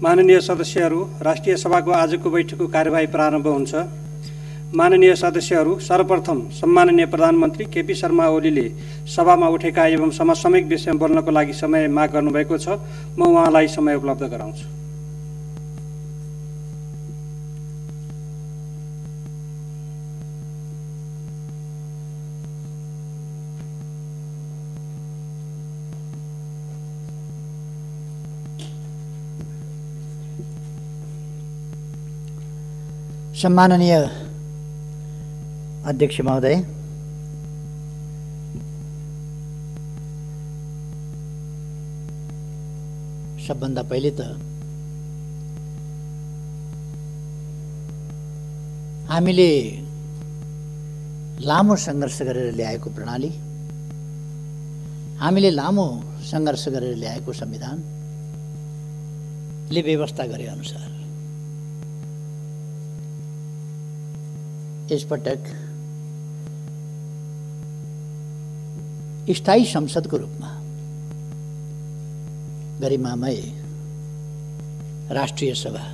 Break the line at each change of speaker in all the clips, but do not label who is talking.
माननीय सदस्यहरू, राष्ट्रिय सभाको आजको बैठकको कार्यवाही प्रारम्भ हुन्छ। माननीय सदस्यहरू, सर्वप्रथम सम्माननीय प्रधानमन्त्री केपी शर्मा ओलीले सभामा उठेका एवं समसामयिक विषयमा बोल्नको लागि समय माग गर्नुभएको छ। म उहाँलाई समय उपलब्ध गराउँछु।
सम्माननीय अध्यक्ष महोदय, सबभन्दा पहिले त हामीले लामो सङ्घर्ष गरेर ल्याएको प्रणाली, हामीले लामो सङ्घर्ष गरेर ल्याएको संविधानले व्यवस्था गरे अनुसार यसपटक स्थायी संसदको रूपमा गरिमामय राष्ट्रिय सभाको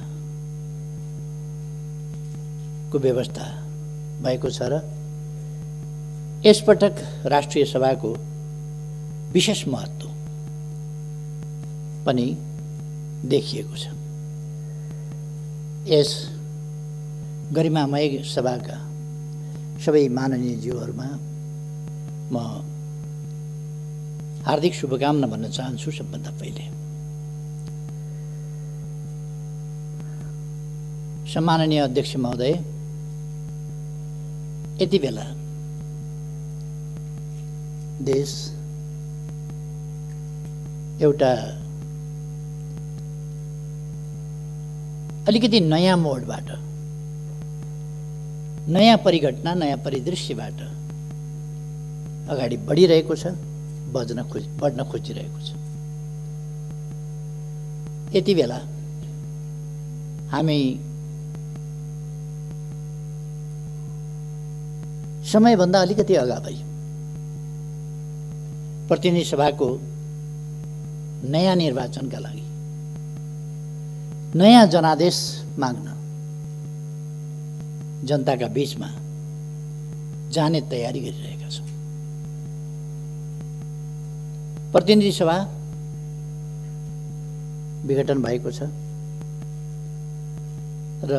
व्यवस्था भएको छ र यसपटक राष्ट्रिय सभाको विशेष महत्त्व पनि देखिएको छ। यस गरिमामय सभाका सबै माननीय ज्यूहरूमा म हार्दिक शुभकामना भन्न चाहन्छु। सबभन्दा पहिले सम्माननीय अध्यक्ष महोदय, यति बेला देश एउटा अलिकति नयाँ मोडबाट, नयाँ परिघटना, नयाँ परिदृश्यबाट अगाडि बढिरहेको छ, बढ्न खोजिरहेको छ। यति बेला हामी समयभन्दा अलिकति अगावै प्रतिनिधि सभाको नयाँ निर्वाचनका लागि नयाँ जनादेश माग्न जनताका बीचमा जाने तयारी गरिरहेका छौँ। प्रतिनिधि सभा विघटन भएको छ र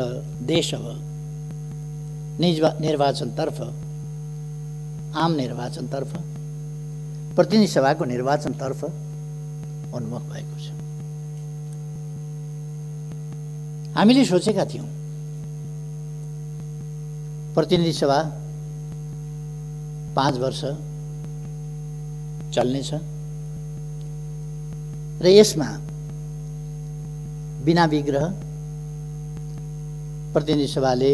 देश अब निर्वाचनतर्फ, आम निर्वाचनतर्फ, प्रतिनिधि सभाको निर्वाचनतर्फ उन्मुख भएको छ। हामीले सोचेका थियौँ प्रतिनिधि सभा 5 वर्ष चल्नेछ र यसमा बिना विग्रह प्रतिनिधि सभाले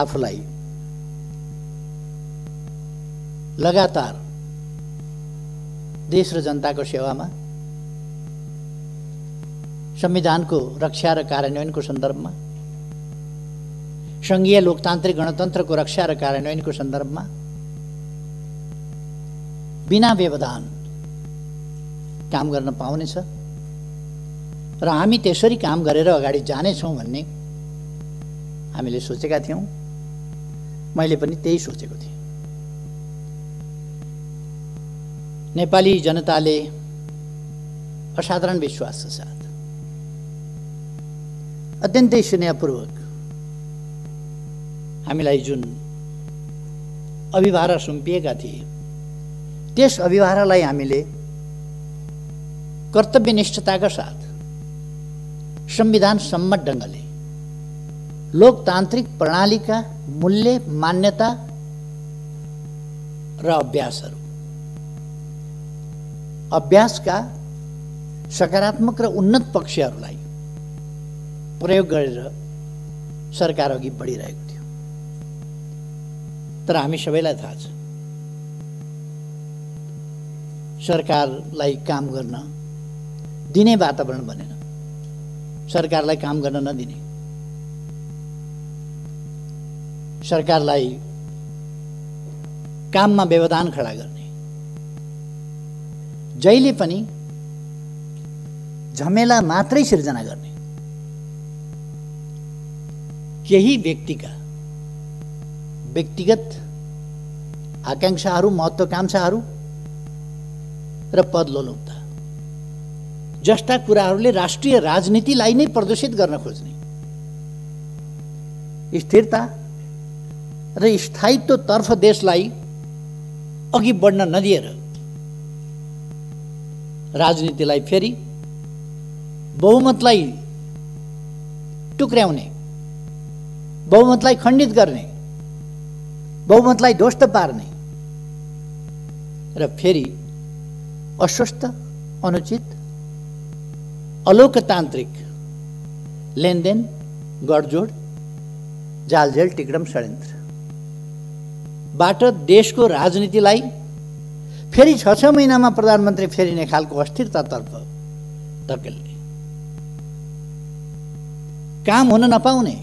आफूलाई लगातार देश र जनताको सेवामा, संविधानको रक्षा र कार्यान्वयनको सन्दर्भमा, संघीय लोकतान्त्रिक गणतन्त्रको रक्षा र कार्यान्वयनको सन्दर्भमा बिना व्यवधान काम गर्न पाउनेछ र हामी त्यसरी काम गरेर अगाडि जानेछौँ भन्ने हामीले सोचेका थियौँ। मैले पनि त्यही सोचेको थिएँ। नेपाली जनताले असाधारण विश्वासका साथ, अत्यन्तै स्नेहपूर्वक हामीलाई जुन अभिभारा सुम्पिएका थिए, त्यस अभिभारालाई हामीले कर्तव्यनिष्ठताका साथ संविधान सम्मत ढङ्गले लोकतान्त्रिक प्रणालीका मूल्य, मान्यता र अभ्यासका सकारात्मक र उन्नत पक्षहरूलाई प्रयोग गरेर सरकार अघि बढिरहेको थियो। तर हामी सबैलाई थाहा छ, सरकारलाई काम गर्न दिने वातावरण बनेन, सरकारलाई काम गर्न नदिने, सरकारलाई काममा व्यवधान खडा गर्ने, जहिले पनि झमेला मात्रै सिर्जना गर्ने, केही व्यक्तिका व्यक्तिगत आकांक्षाहरू, महत्त्वाकांक्षाहरू र पदलोलुपता जस्ता कुराहरूले राष्ट्रिय राजनीतिलाई नै प्रदूषित गर्न खोज्ने, स्थिरता र स्थायित्वतर्फ देशलाई अघि बढ्न नदिएर राजनीतिलाई फेरि बहुमतलाई टुक्र्याउने, बहुमतलाई खण्डित गर्ने, बहुमतलाई ध्वस्त पार्ने र फेरि अस्वस्थ, अनुचित, अलोकतान्त्रिक लेनदेन, गठजोड, जालझेल, टिक्रम, षड्यन्त्रबाट देशको राजनीतिलाई फेरि 6 महिनामा प्रधानमन्त्री फेरिने खालको अस्थिरतातर्फ धकेल्ने, काम हुन नपाउने,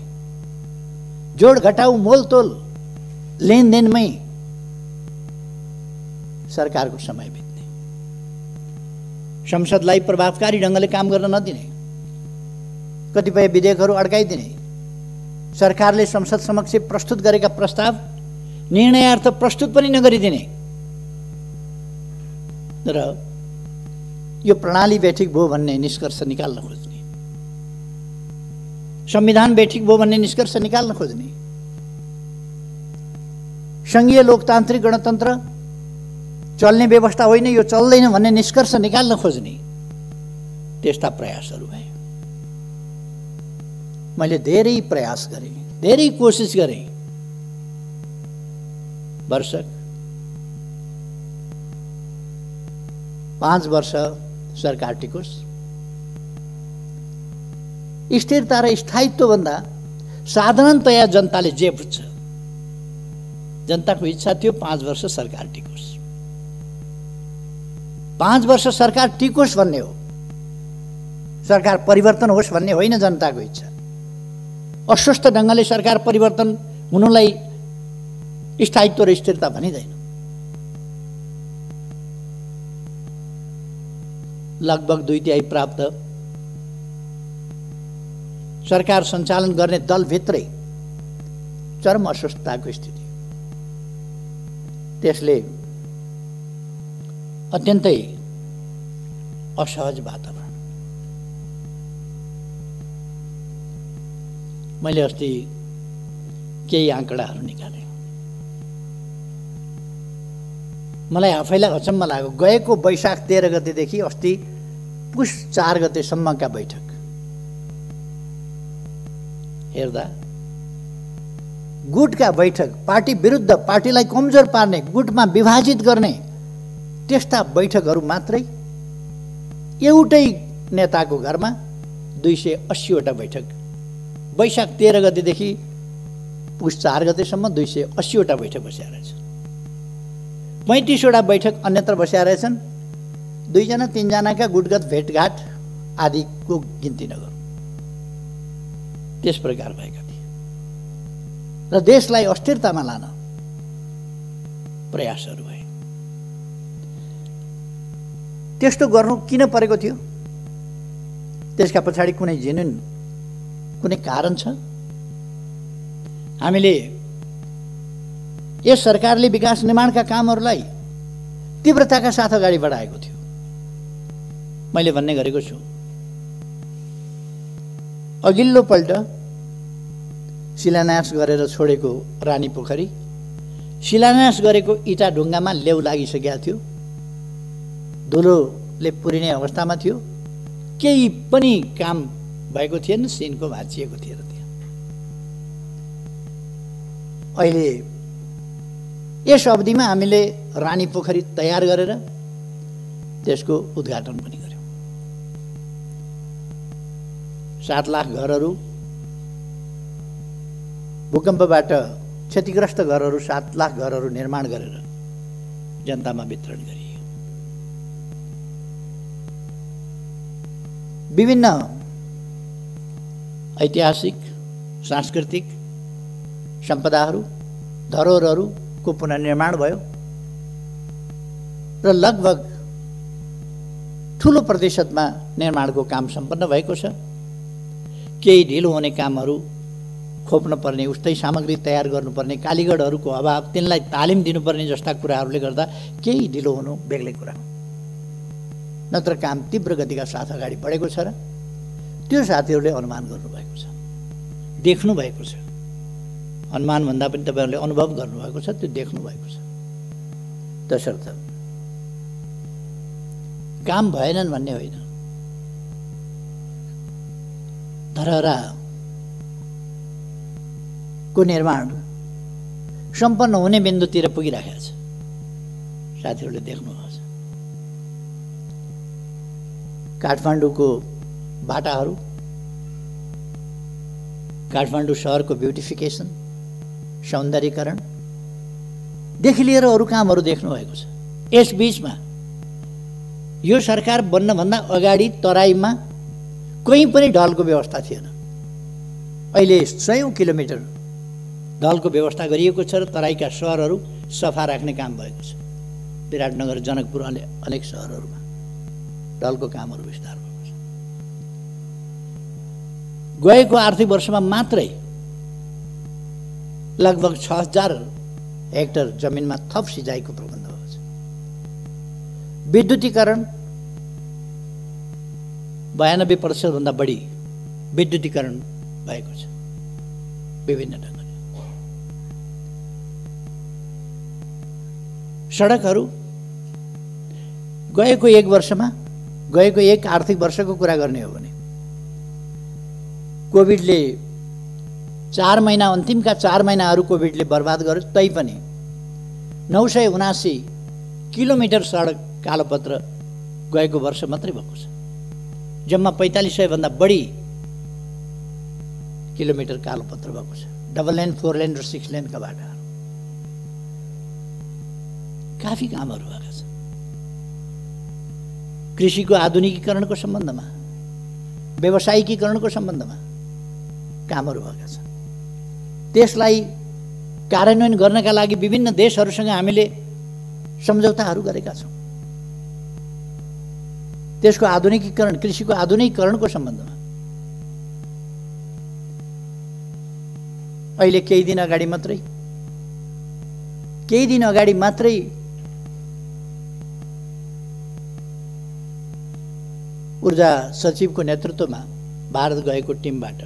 जोड घटाउ मोलतोल लेनदेनमै सरकारको समय बित्ने, संसदलाई प्रभावकारी ढङ्गले काम गर्न नदिने, कतिपय विधेयकहरू अड्काइदिने, सरकारले संसद समक्ष प्रस्तुत गरेका प्रस्ताव निर्णयार्थ प्रस्तुत पनि नगरिदिने र यो प्रणाली बेठिक भयो भन्ने निष्कर्ष निकाल्न खोज्ने, संविधान बेठिक भयो भन्ने निष्कर्ष निकाल्न खोज्ने, संघीय लोकतान्त्रिक गणतन्त्र चल्ने व्यवस्था होइन, यो चल्दैन भन्ने निष्कर्ष निकाल्न खोज्ने त्यस्ता प्रयासहरू भए। मैले धेरै प्रयास गरेँ, धेरै कोसिस गरेँ। वर्षक 5 वर्ष सरकार टिकोस्, स्थिरता र स्थायित्वभन्दा साधारणतया जनताले जे बुझ्छ, जनताको इच्छा थियो 5 वर्ष सरकार टिकोस्। 5 वर्ष सरकार टिकोस् भन्ने हो, सरकार परिवर्तन होस् भन्ने होइन जनताको इच्छा। अस्वस्थ ढङ्गले सरकार परिवर्तन हुनुलाई स्थायित्व र स्थिरता भनिँदैन। लगभग 2/3 प्राप्त सरकार सञ्चालन गर्ने दलभित्रै चरम अस्वस्थताको स्थिति, त्यसले अत्यन्तै असहज वातावरण। मैले अस्ति केही आँकडाहरू निकालेँ, मलाई आफैलाई अचम्म लाग्यो। गएको वैशाख 13 गतेदेखि अस्ति पुष 4 गतेसम्मका बैठक हेर्दा गुटका बैठक, पार्टी विरुद्ध, पार्टीलाई कमजोर पार्ने, गुटमा विभाजित गर्ने त्यस्ता बैठकहरू मात्रै एउटै नेताको घरमा 280वटा बैठक, वैशाख 13 गतेदेखि पुष 4 गतेसम्म 280वटा बैठक बसेका रहेछन्। 35वटा बैठक अन्यत्र बसेका रहेछन्। 2-3 जनाका गुटगत भेटघाट आदिको गिन्ती नगरौँ, त्यस प्रकार भएका थिए र देशलाई अस्थिरतामा लान प्रयासहरू भए। त्यस्तो गर्नु किन परेको थियो? त्यसका पछाडि कुनै जेन्युन कुनै कारण छ? हामीले यस सरकारले विकास निर्माणका कामहरूलाई तीव्रताका साथ अगाडि बढाएको थियो। मैले भन्ने गरेको छु, अघिल्लो पल्ट शिलान्यास गरेर छोडेको रानी पोखरी शिलान्यास गरेको इटा ढुङ्गामा लेउ लागिसकेका थियो, धुलोले पुरिने अवस्थामा थियो, केही पनि काम भएको थिएन, सिनको भाँचिएको थिएन त्यहाँ। अहिले यस अवधिमा हामीले रानी पोखरी तयार गरेर त्यसको उद्घाटन पनि गर्यौँ। 7 लाख घरहरू, भूकम्पबाट क्षतिग्रस्त घरहरू, 7 लाख घरहरू निर्माण गरेर जनतामा वितरण गरियो। विभिन्न ऐतिहासिक, सांस्कृतिक सम्पदाहरू, धरोहरहरूको पुनर्निर्माण भयो र लगभग ठुलो प्रतिशतमा निर्माणको काम सम्पन्न भएको छ। केही ढिलो हुने कामहरू खोप्न पर्ने, उस्तै सामग्री तयार गर्नुपर्ने, कालीगढहरूको अभाव, तिनलाई तालिम दिनुपर्ने जस्ता कुराहरूले गर्दा केही ढिलो हुनु बेग्लै कुरा हो। नत्र काम तीव्र गतिका साथ अगाडि बढेको छ र त्यो साथीहरूले अनुमान गर्नुभएको छ, देख्नु भएको छ। अनुमान भन्दा पनि तपाईँहरूले अनुभव गर्नुभएको छ, त्यो देख्नु भएको छ। तसर्थ काम भएनन् भन्ने होइन, धरहराको निर्माण सम्पन्न हुने बिन्दुतिर पुगिरहेको छ, साथीहरूले देख्नुभएको छ। काठमाडौँको बाटाहरू, काठमाडौँ सहरको ब्युटिफिकेसन, सौन्दर्यीकरणदेखि लिएर अरू कामहरू देख्नुभएको छ। यस बीचमा यो सरकार बन्नभन्दा अगाडि तराईमा कहीँ पनि ढलको व्यवस्था थिएन। अहिले 100 किलोमिटर ढलको व्यवस्था गरिएको छ र तराईका सहरहरू सफा राख्ने काम भएको छ। विराटनगर, जनकपुर, अनेक सहरहरूमा ढलको कामहरू विस्तार भएको छ। गएको आर्थिक वर्षमा मात्रै लगभग 6000 हेक्टर जमिनमा थप सिँचाइको प्रबन्ध भएको छ। विद्युतीकरण 92% भन्दा बढी विद्युतीकरण भएको छ विभिन्न ढङ्गले। सडकहरू गएको एक आर्थिक वर्षको कुरा गर्ने हो भने कोभिडले 4 महिना, अन्तिमका 4 महिनाहरू कोभिडले बर्बाद गर्यो, तैपनि 979 किलोमिटर सडक कालोपत्र गएको वर्ष मात्रै भएको छ। जम्मा 4500 भन्दा बढी किलोमिटर कालोपत्र भएको छ। डबल लेन, 4 लेन र 6 लेनका बाटाहरू, काफी कामहरू भएका छन्। कृषिको आधुनिकीकरणको सम्बन्धमा, व्यावसायिकीकरणको सम्बन्धमा कामहरू भएका छन्। त्यसलाई कार्यान्वयन गर्नका लागि विभिन्न देशहरूसँग हामीले सम्झौताहरू गरेका छौँ। त्यसको आधुनिकीकरण, कृषिको आधुनिकीकरणको सम्बन्धमा अहिले केही दिन अगाडि मात्रै ऊर्जा सचिवको नेतृत्वमा भारत गएको टिमबाट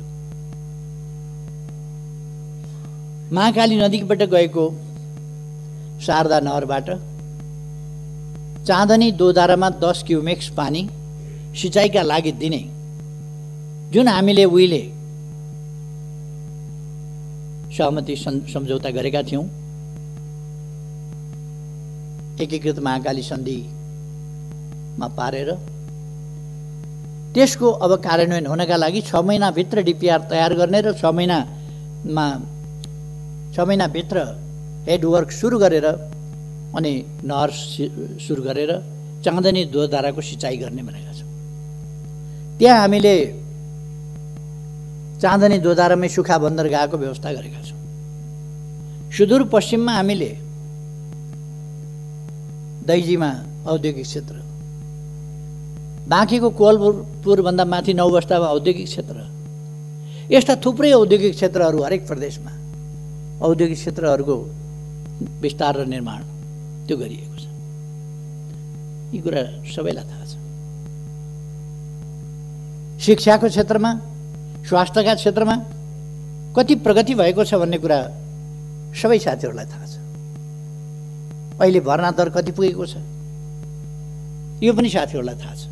महाकाली नदीबाट गएको शारदा नहरबाट चाँदनी दोधारामा 10 क्युमेक्स पानी सिँचाइका लागि दिने जुन हामीले उहिले सहमति सम्झौता गरेका थियौँ, एकीकृत महाकाली सन्धिमा पारेर त्यसको अब कार्यान्वयन हुनका लागि 6 महिनाभित्र डिपिआर तयार गर्ने र 6 महिनाभित्र हेडवर्क सुरु गरेर अनि नहर सुरु गरेर चाँदनी दोधाराको सिँचाइ गर्ने भनेका छौँ। त्यहाँ हामीले चाँदनी दोधारामै सुक्खा बन्दरगाहको व्यवस्था गरेका छौँ। सुदूरपश्चिममा हामीले दैजीमा औद्योगिक क्षेत्र, बाँकीको कोलपुरभन्दा माथि 9 बस्तामा औद्योगिक क्षेत्र, यस्ता थुप्रै औद्योगिक क्षेत्रहरू हरेक प्रदेशमा औद्योगिक क्षेत्रहरूको विस्तार र निर्माण त्यो गरिएको छ। यी कुरा सबैलाई थाहा छ। शिक्षाको क्षेत्रमा, स्वास्थ्यका क्षेत्रमा कति प्रगति भएको छ भन्ने कुरा सबै साथीहरूलाई थाहा छ। अहिले भर्ना दर कति पुगेको छ यो पनि साथीहरूलाई थाहा छ।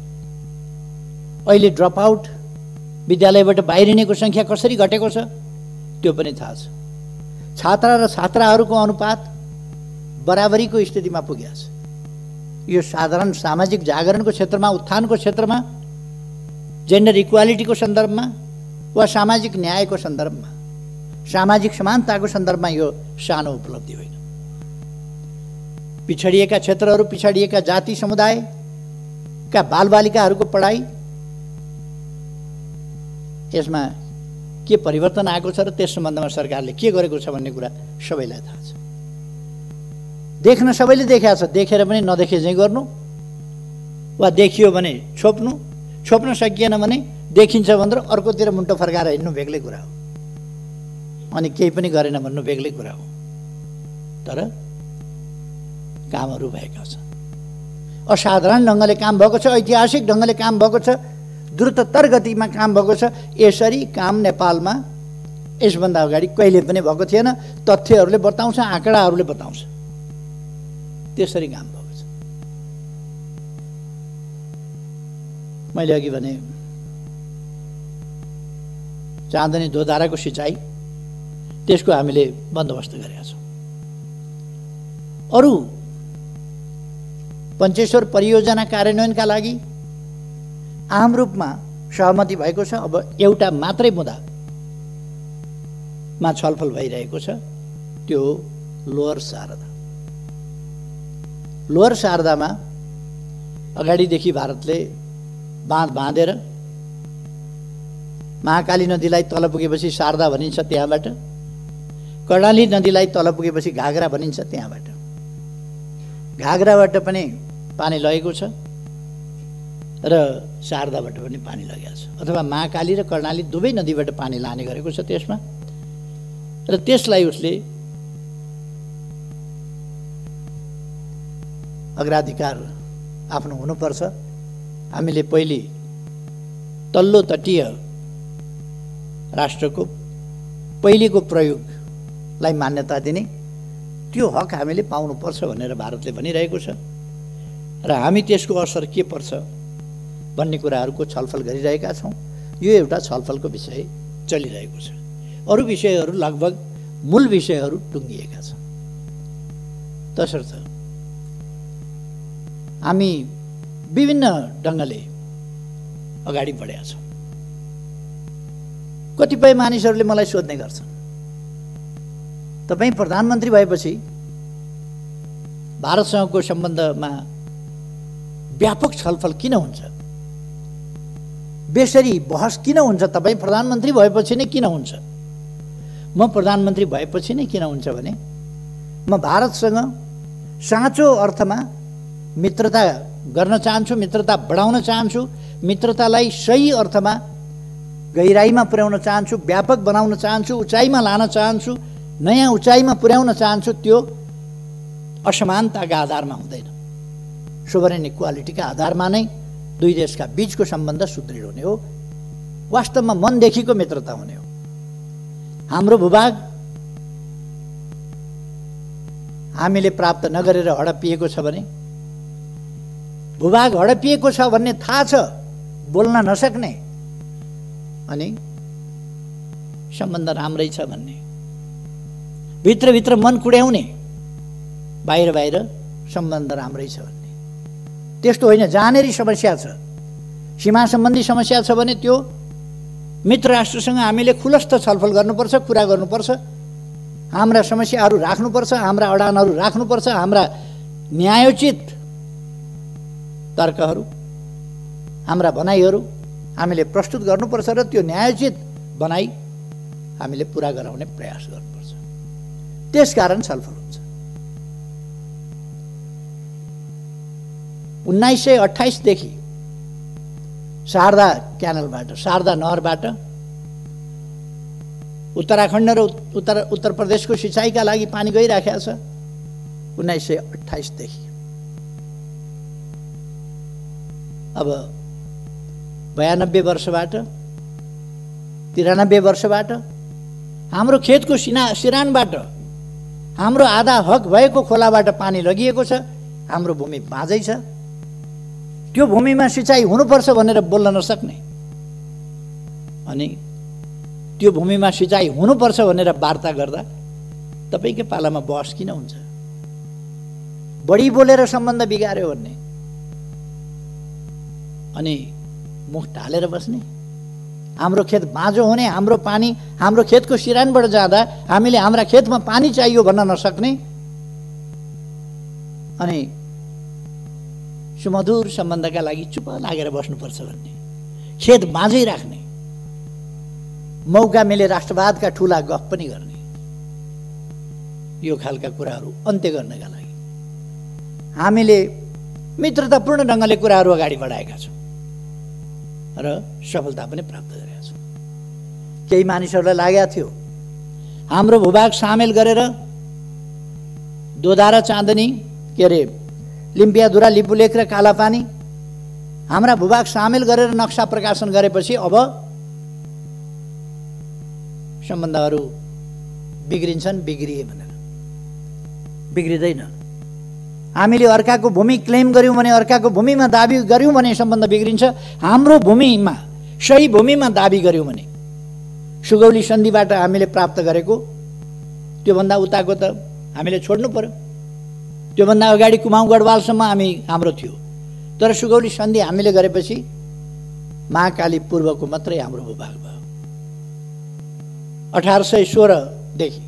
अहिले ड्रप आउट, विद्यालयबाट बाहिरिनेको सङ्ख्या कसरी घटेको छ त्यो पनि थाहा छ। छात्रा र छात्राहरूको अनुपात बराबरीको स्थितिमा पुगेको छ। यो साधारण सामाजिक जागरणको क्षेत्रमा, उत्थानको क्षेत्रमा, जेन्डर इक्वालिटीको सन्दर्भमा वा सामाजिक न्यायको सन्दर्भमा, सामाजिक समानताको सन्दर्भमा यो सानो उपलब्धि होइन। पिछडिएका क्षेत्रहरू, पिछडिएका जाति समुदायका बालबालिकाहरूको पढाइ, यसमा के परिवर्तन आएको छ र त्यस सम्बन्धमा सरकारले के गरेको छ भन्ने कुरा सबैलाई थाहा छ। देख्न सबैले देखेका छ, देखेर पनि नदेखे चाहिँ गर्नु वा देखियो भने छोप्न सकिएन भने देखिन्छ भनेर अर्कोतिर मुन्टो फर्काएर हिँड्नु बेग्लै कुरा हो, अनि केही पनि गरेन भन्नु बेग्लै कुरा हो। तर कामहरू भएका छन्, असाधारण ढङ्गले काम भएको छ, ऐतिहासिक ढङ्गले काम भएको छ, द्रुततर गतिमा काम भएको छ। यसरी काम नेपालमा यसभन्दा अगाडि कहिले पनि भएको थिएन। तथ्यहरूले बताउँछ, आँकडाहरूले बताउँछ, त्यसरी काम भएको छ। मैले अघि भने चाँदनी दोधाराको सिँचाइ, त्यसको हामीले बन्दोबस्त गरेका छौँ। अरू पञ्चेश्वर परियोजना कार्यान्वयनका लागि आम रूपमा सहमति भएको छ। अब एउटा मात्रै मुद्दामा छलफल भइरहेको छ, त्यो लोअर शारदा। लोअर शारदामा अगाडिदेखि भारतले बाँध बाँधेर महाकाली नदीलाई तल पुगेपछि शारदा भनिन्छ, त्यहाँबाट कर्णाली नदीलाई तल पुगेपछि घागरा भनिन्छ, त्यहाँबाट घागराबाट पनि पानी लगेको छ र शारदाबाट पनि पानी लगेको छ, अथवा महाकाली र कर्णाली दुवै नदीबाट पानी लाने गरेको छ त्यसमा। र त्यसलाई उसले अग्राधिकार आफ्नो हुनुपर्छ। हामीले पहिले तल्लो तटीय राष्ट्रको पहिलेको प्रयोगलाई मान्यता दिने, त्यो हक हामीले पाउनुपर्छ भनेर भारतले भनिरहेको छ र हामी त्यसको असर के पर्छ भन्ने कुराहरूको छलफल गरिरहेका छौँ। यो एउटा छलफलको विषय चलिरहेको छ। अरू विषयहरू लगभग मूल विषयहरू टुङ्गिएका छन्। तसर्थ हामी विभिन्न ढङ्गले अगाडि बढेका छौँ। कतिपय मानिसहरूले मलाई सोध्ने गर्छन्, तपाईँ प्रधानमन्त्री भएपछि भारतसँगको सम्बन्धमा व्यापक छलफल किन हुन्छ, बेसरी बहस किन हुन्छ, तपाईँ प्रधानमन्त्री भएपछि नै किन हुन्छ? म प्रधानमन्त्री भएपछि नै किन हुन्छ भने म भारतसँग साँचो अर्थमा मित्रता गर्न चाहन्छु, मित्रता बढाउन चाहन्छु, मित्रतालाई सही अर्थमा गहिराइमा पुर्याउन चाहन्छु, व्यापक बनाउन चाहन्छु, उचाइमा लान चाहन्छु, नयाँ उचाइमा पुर्याउन चाहन्छु। त्यो असमानताका आधारमा हुँदैन, सोभरेन इक्वालिटीका आधारमा नै दुई देशका बीचको सम्बन्ध सुदृढ हुने हो, वास्तवमा मनदेखिको मित्रता हुने हो। हाम्रो भूभाग हामीले प्राप्त नगरेर हडपिएको छ भने, भूभाग हडपिएको छ भन्ने थाहा छ, बोल्न नसक्ने, अनि सम्बन्ध राम्रै छ भन्ने, भित्रभित्र मन कुड्याउने, बाहिर बाहिर सम्बन्ध राम्रै छ भन्ने, त्यस्तो होइन। जहाँनेरि समस्या छ, सीमा सम्बन्धी समस्या छ भने त्यो मित्र राष्ट्रसँग हामीले खुलस्त छलफल गर्नुपर्छ, कुरा गर्नुपर्छ, हाम्रा समस्याहरू राख्नुपर्छ, हाम्रा अडानहरू राख्नुपर्छ, हाम्रा न्यायोचित तर्कहरू, हाम्रा भनाइहरू हामीले प्रस्तुत गर्नुपर्छ र त्यो न्यायोचित भनाइ हामीले पुरा गराउने प्रयास गर्नुपर्छ। त्यसकारण छलफल हुन्छ। 1928 देखि शारदा क्यानलबाट, शारदा नहरबाट उत्तराखण्ड र उत्तर प्रदेशको सिँचाइका लागि पानी गइराखेको छ। 1928 देखि अब 92 वर्षबाट 93 वर्षबाट हाम्रो खेतको सिरानबाट हाम्रो आधा हक भएको खोलाबाट पानी लगिएको छ। हाम्रो भूमि बाँझै छ, त्यो भूमिमा सिँचाइ हुनुपर्छ भनेर बोल्न नसक्ने, अनि त्यो भूमिमा सिँचाइ हुनुपर्छ भनेर वार्ता गर्दा तपाईँकै पालामा बहस किन हुन्छ? बढी बोलेर सम्बन्ध बिगार्यो भन्ने, अनि मुख ढालेर बस्ने, हाम्रो खेत बाँझो हुने, हाम्रो पानी हाम्रो खेतको सिरानबाट जाँदा हामीले हाम्रा खेतमा पानी चाहियो भन्न नसक्ने, अनि सुमधुर सम्बन्धका लागि चुप लागेर बस्नुपर्छ भन्ने, खेत बाँझै राख्ने, मौका मिले राष्ट्रवादका ठुला गफ पनि गर्ने, यो खालका कुराहरू अन्त्य गर्नका लागि हामीले मित्रतापूर्ण ढङ्गले कुराहरू अगाडि बढाएका छौँ र सफलता पनि प्राप्त गरेका छौँ। केही मानिसहरूलाई लागेको थियो हाम्रो भूभाग सामेल गरेर दोधारा चाँदनी के अरे लिम्पियाधुरा लिपुलेख र कालापानी हाम्रा भूभाग सामेल गरेर नक्सा प्रकाशन गरेपछि अब सम्बन्धहरू बिग्रिन्छन्, बिग्रिए भनेर। बिग्रिँदैन। हामीले अर्काको भूमि क्लेम गर्यौँ भने, अर्काको भूमिमा दाबी गर्यौँ भने सम्बन्ध बिग्रिन्छ। हाम्रो भूमिमा, सही भूमिमा दाबी गर्यौँ भने, सुगौली सन्धिबाट हामीले प्राप्त गरेको त्योभन्दा उताको त हामीले छोड्नु पर्यो। त्योभन्दा अगाडि कुमाउँ गढवालसम्म हाम्रो थियो, तर सुगौली सन्धि हामीले गरेपछि महाकाली पूर्वको मात्रै हाम्रो भूभाग भयो। 1816 देखि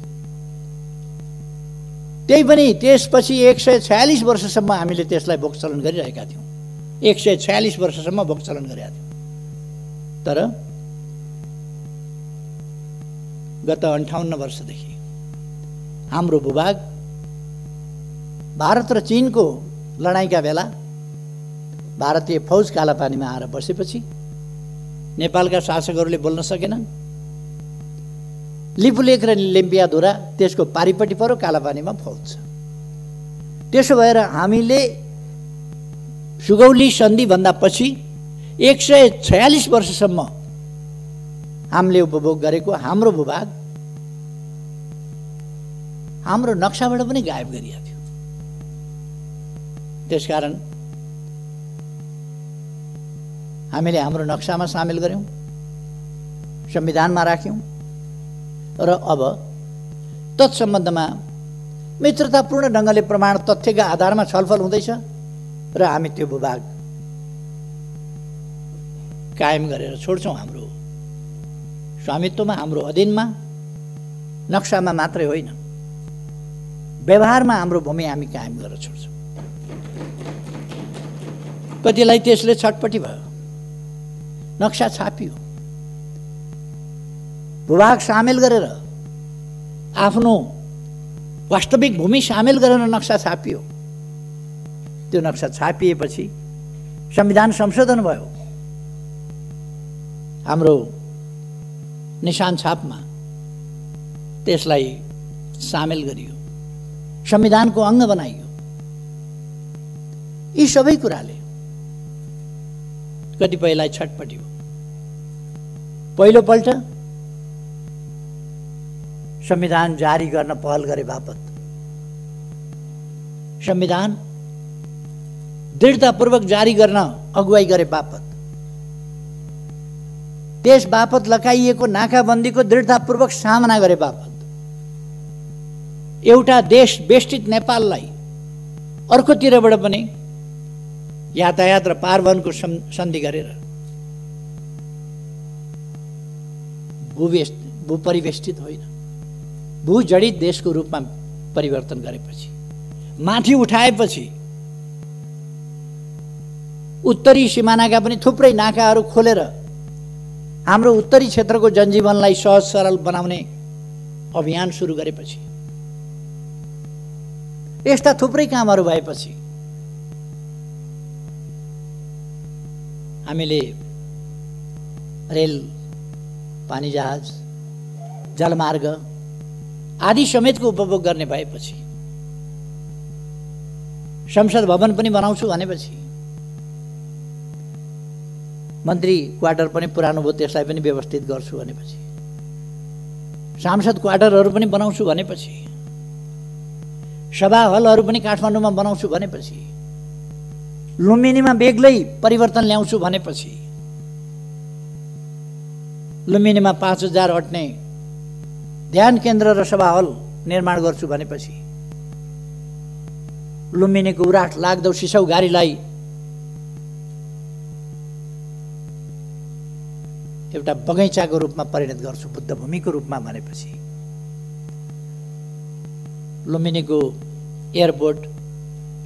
त्यही पनि त्यसपछि 146 वर्षसम्म हामीले त्यसलाई भोगचलन गरिरहेका थियौँ। 146 वर्षसम्म भोगचलन गरेका थियौँ। तर गत 58 वर्षदेखि हाम्रो भूभाग भारत र चीनको लडाईँका बेला भारतीय फौज कालापानीमा आएर बसेपछि नेपालका शासकहरूले बोल्न सकेनन्। लिपुलेख र लिम्पियाधुरा त्यसको पारिपट्टि पर्यो, कालापानीमा फौज छ। त्यसो भएर हामीले सुगौली सन्धिभन्दा पछि 146 वर्षसम्म हामीले उपभोग गरेको हाम्रो भूभाग हाम्रो नक्साबाट पनि गायब गरिएको थियो। त्यसकारण हामीले हाम्रो नक्सामा सामेल गर्यौँ, संविधानमा राख्यौँ र अब तत्सम्बन्धमा मित्रतापूर्ण ढङ्गले प्रमाण तथ्यका आधारमा छलफल हुँदैछ र हामी त्यो भूभाग कायम गरेर छोड्छौँ। हाम्रो स्वामित्वमा, हाम्रो अधीनमा, नक्सामा मात्रै होइन, व्यवहारमा हाम्रो भूमि हामी कायम गरेर छोड्छौँ। कतिलाई त्यसले छटपटी भयो। नक्सा छापियो, भूभाग सामेल गरेर आफ्नो वास्तविक भूमि सामेल गरेर नक्सा छापियो। त्यो नक्सा छापिएपछि संविधान संशोधन भयो। हाम्रो निशान छापमा त्यसलाई सामेल गरियो, संविधानको अङ्ग बनाइयो। यी सबै कुराले कतिपयलाई छटपटी हो। पहिलोपल्ट संविधान जारी गर्न पहल गरे बापत, संविधान दृढतापूर्वक जारी गर्न अगुवाई गरे बापत, त्यस बापत लगाइएको नाकाबन्दीको दृढतापूर्वक सामना गरे बापत, एउटा देश बेष्टित नेपाललाई अर्कोतिरबाट पनि यातायात र पारवहनको सन्धि गरेर भूपरिवेष्टित होइन, भूजडित देशको रूपमा परिवर्तन गरेपछि, माथि उठाएपछि, उत्तरी सिमानाका पनि थुप्रै नाकाहरू खोलेर हाम्रो उत्तरी क्षेत्रको जनजीवनलाई सहज सरल बनाउने अभियान सुरु गरेपछि, यस्ता थुप्रै कामहरू भएपछि हामीले रेल, पानी जहाज, जलमार्ग आदि समेतको उपभोग गर्ने भएपछि, संसद भवन पनि बनाउँछु भनेपछि, मन्त्री क्वार्टर पनि पुरानो भयो त्यसलाई पनि व्यवस्थित गर्छु भनेपछि, सांसद क्वार्टरहरू पनि बनाउँछु भनेपछि, सभा हलहरू पनि काठमाडौँमा बनाउँछु भनेपछि, लुम्बिनीमा बेग्लै परिवर्तन ल्याउँछु भनेपछि, लुम्बिनीमा 5000 अट्ने ध्यान केन्द्र र सभा हल निर्माण गर्छु भनेपछि, लुम्बिनीको उराट लाग्दो सिसौ गाडीलाई एउटा बगैँचाको रूपमा परिणत गर्छु, बुद्ध भूमिको रूपमा भनेपछि, लुम्बिनीको एयरपोर्ट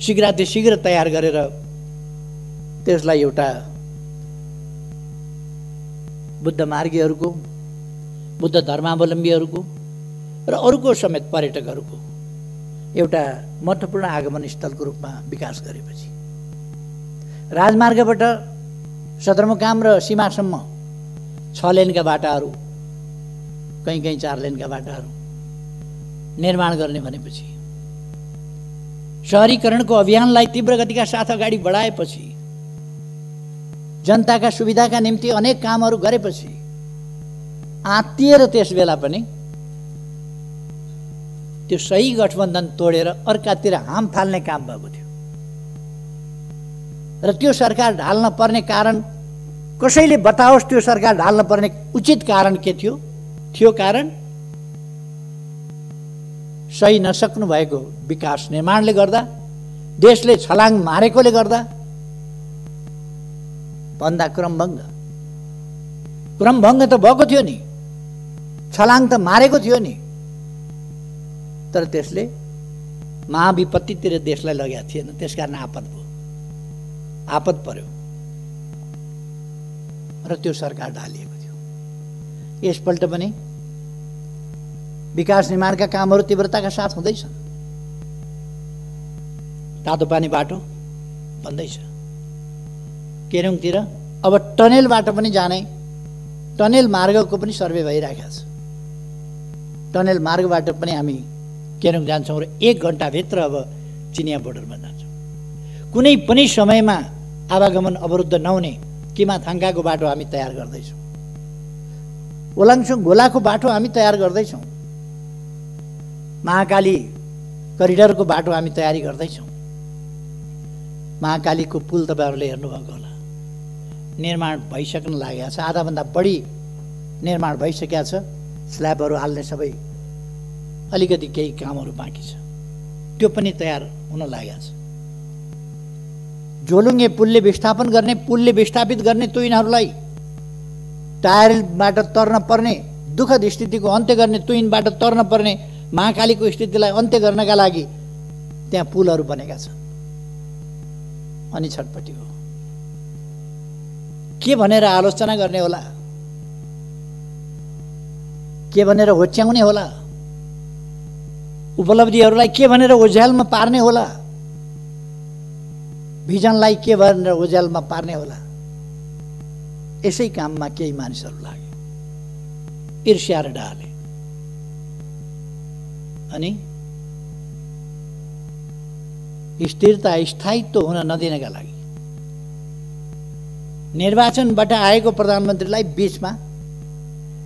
शीघ्र तयार गरेर त्यसलाई एउटा बुद्ध मार्गीहरूको, बुद्ध धर्मावलम्बीहरूको र अरूको समेत पर्यटकहरूको एउटा महत्त्वपूर्ण आगमन स्थलको रूपमा विकास गरेपछि राजमार्गबाट सदरमुकाम र सीमासम्म 6 लेनका बाटाहरू, कहीँ 4 लेनका बाटाहरू निर्माण गर्ने भनेपछि, शहरीकरणको अभियानलाई तीव्र गतिका साथ अगाडि बढाएपछि, जनताका सुविधाका निम्ति अनेक कामहरू गरेपछि आत्तिएर त्यस बेला पनि त्यो सही गठबन्धन तोडेर अर्कातिर हाम फाल्ने काम भएको थियो। र त्यो सरकार ढाल्न पर्ने कारण कसैले बताओस्, त्यो सरकार ढाल्न पर्ने उचित कारण के थियो? थियो कारण सही नसक्नु भएको विकास निर्माणले गर्दा, देशले छलाङ मारेकोले गर्दा भन्दा क्रमभङ्ग त भएको थियो नि, छलाङ त मारेको थियो नि, तर त्यसले महाविपत्तितिर देशलाई लगेको थिएन। त्यसकारण आपद पर्यो र त्यो सरकार ढालिएको थियो। यसपल्ट पनि विकास निर्माणका कामहरू तीव्रताका साथ हुँदैछन्। तातो पानी बाटो बन्दैछ। केरुङतिर अब टनेलबाट पनि जाने, टनेल मार्गको पनि सर्वे भइरहेको छ। टनेल मार्गबाट पनि हामी केरुङ जान्छौँ र 1 घण्टाभित्र अब चिनिया बोर्डरमा जान्छौँ। कुनै पनि समयमा आवागमन अवरुद्ध नहुने किमाथाङ्गाको बाटो हामी तयार गर्दैछौँ। ओलाङचुङ घोलाको बाटो हामी तयार गर्दैछौँ। महाकाली करिडरको बाटो हामी तयारी गर्दैछौँ। महाकालीको पुल तपाईँहरूले हेर्नुभएको होला, निर्माण भइसक्न लागेको छ। आधाभन्दा बढी निर्माण भइसकेको छ। स्ल्याबहरू हाल्ने सबै अलिकति केही कामहरू बाँकी छ, त्यो पनि तयार हुन लागेको छ। झोलुङ्गे पुलले विस्थापित गर्ने तुइनहरूलाई टायरबाट तर्न पर्ने, दुःखद स्थितिको अन्त्य गर्ने, तुइनबाट तर्न पर्ने महाकालीको स्थितिलाई अन्त्य गर्नका लागि त्यहाँ पुलहरू बनेका छन्। अनि छटपटी हो, के भनेर आलोचना गर्ने होला, के भनेर होच्याउने होला, उपलब्धिहरूलाई के भनेर ओझ्यालमा पार्ने होला, भिजनलाई के भनेर ओझ्यालमा पार्ने होला। यसै काममा केही मानिसहरू लागे, ईर्ष्या र डाहले। अनि स्थिरता स्थायित्व हुन नदिनका लागि निर्वाचनबाट आएको प्रधानमन्त्रीलाई बीचमा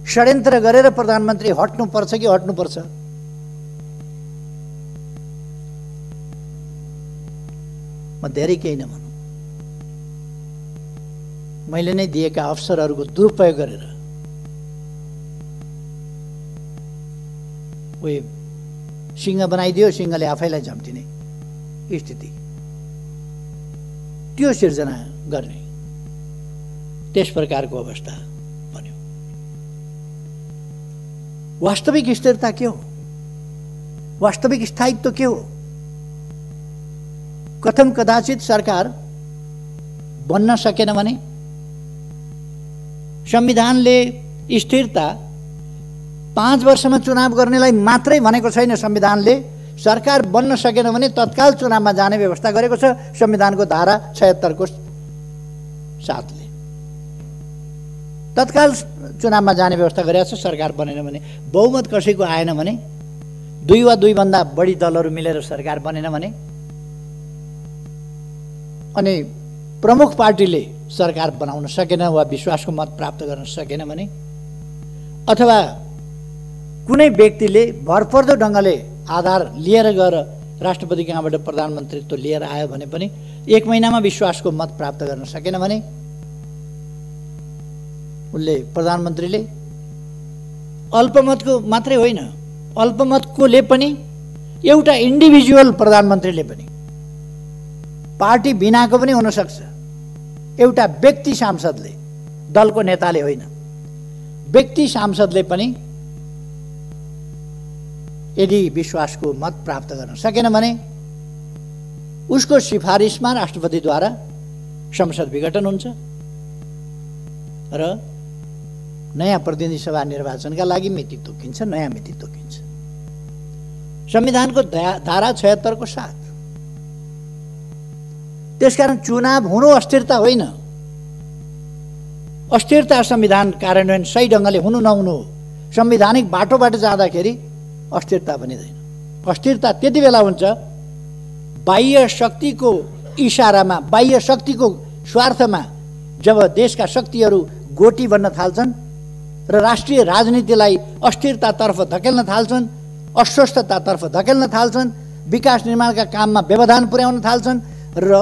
षड्यन्त्र गरेर प्रधानमन्त्री हट्नुपर्छ कि हट्नुपर्छ, म धेरै केही नभनौँ, मैले नै दिएका अवसरहरूको दुरुपयोग गरेर उही सिंह बनाइदियो, सिंहले आफैलाई झम्टिने स्थिति, त्यो सिर्जना गर्ने, त्यस प्रकारको अवस्था बन्यो। वास्तविक स्थिरता के हो? वास्तविक स्थायित्व के हो? कथम कदाचित सरकार बन्न सकेन भने संविधानले स्थिरता 5 वर्षमा चुनाव गर्नेलाई मात्रै भनेको छैन। संविधानले सरकार बन्न सकेन भने तत्काल चुनावमा जाने व्यवस्था गरेको छ संविधानको धारा 76 को साथले। तत्काल चुनावमा जाने व्यवस्था गरेको छ। सरकार बनेन भने, बहुमत कसैको आएन भने, 2 वा 2 भन्दा बढी दलहरू मिलेर सरकार बनेन भने, अनि प्रमुख पार्टीले सरकार बनाउन सकेन वा विश्वासको मत प्राप्त गर्न सकेन भने, अथवा कुनै व्यक्तिले भरपर्दो ढङ्गले आधार लिएर गएर राष्ट्रपति कहाँबाट प्रधानमन्त्रीत्व लिएर आयो भने पनि 1 महिनामा विश्वासको मत प्राप्त गर्न सकेन भने उनले, प्रधानमन्त्रीले अल्पमतको मात्रै होइन, अल्पमतकोले पनि, एउटा इन्डिभिजुअल प्रधानमन्त्रीले पनि, पार्टी बिनाको पनि हुन सक्छ, एउटा व्यक्ति सांसदले, दलको नेताले होइन, व्यक्ति सांसदले पनि यदि विश्वासको मत प्राप्त गर्न सकेन भने उसको सिफारिसमा राष्ट्रपतिद्वारा संसद विघटन हुन्छ र नयाँ प्रतिनिधि सभा निर्वाचनका लागि मिति तोकिन्छ, नयाँ मिति तोकिन्छ। संविधानको धारा 76 को साथ त्यसकारण चुनाव हुनु अस्थिरता होइन, अस्थिरता संविधान कार्यान्वयन सही ढङ्गले हुनु नहुनु हो। संवैधानिक बाटोबाट जाँदाखेरि अस्थिरता पनि छैन। अस्थिरता त्यति बेला हुन्छ बाह्य शक्तिको इसारामा, बाह्य शक्तिको स्वार्थमा जब देशका शक्तिहरू गोटी बन्न थाल्छन् र राष्ट्रिय राजनीतिलाई अस्थिरतातर्फ धकेल्न थाल्छन्, अस्वस्थतातर्फ धकेल्न थाल्छन्, विकास निर्माणका काममा व्यवधान पुर्याउन थाल्छन् र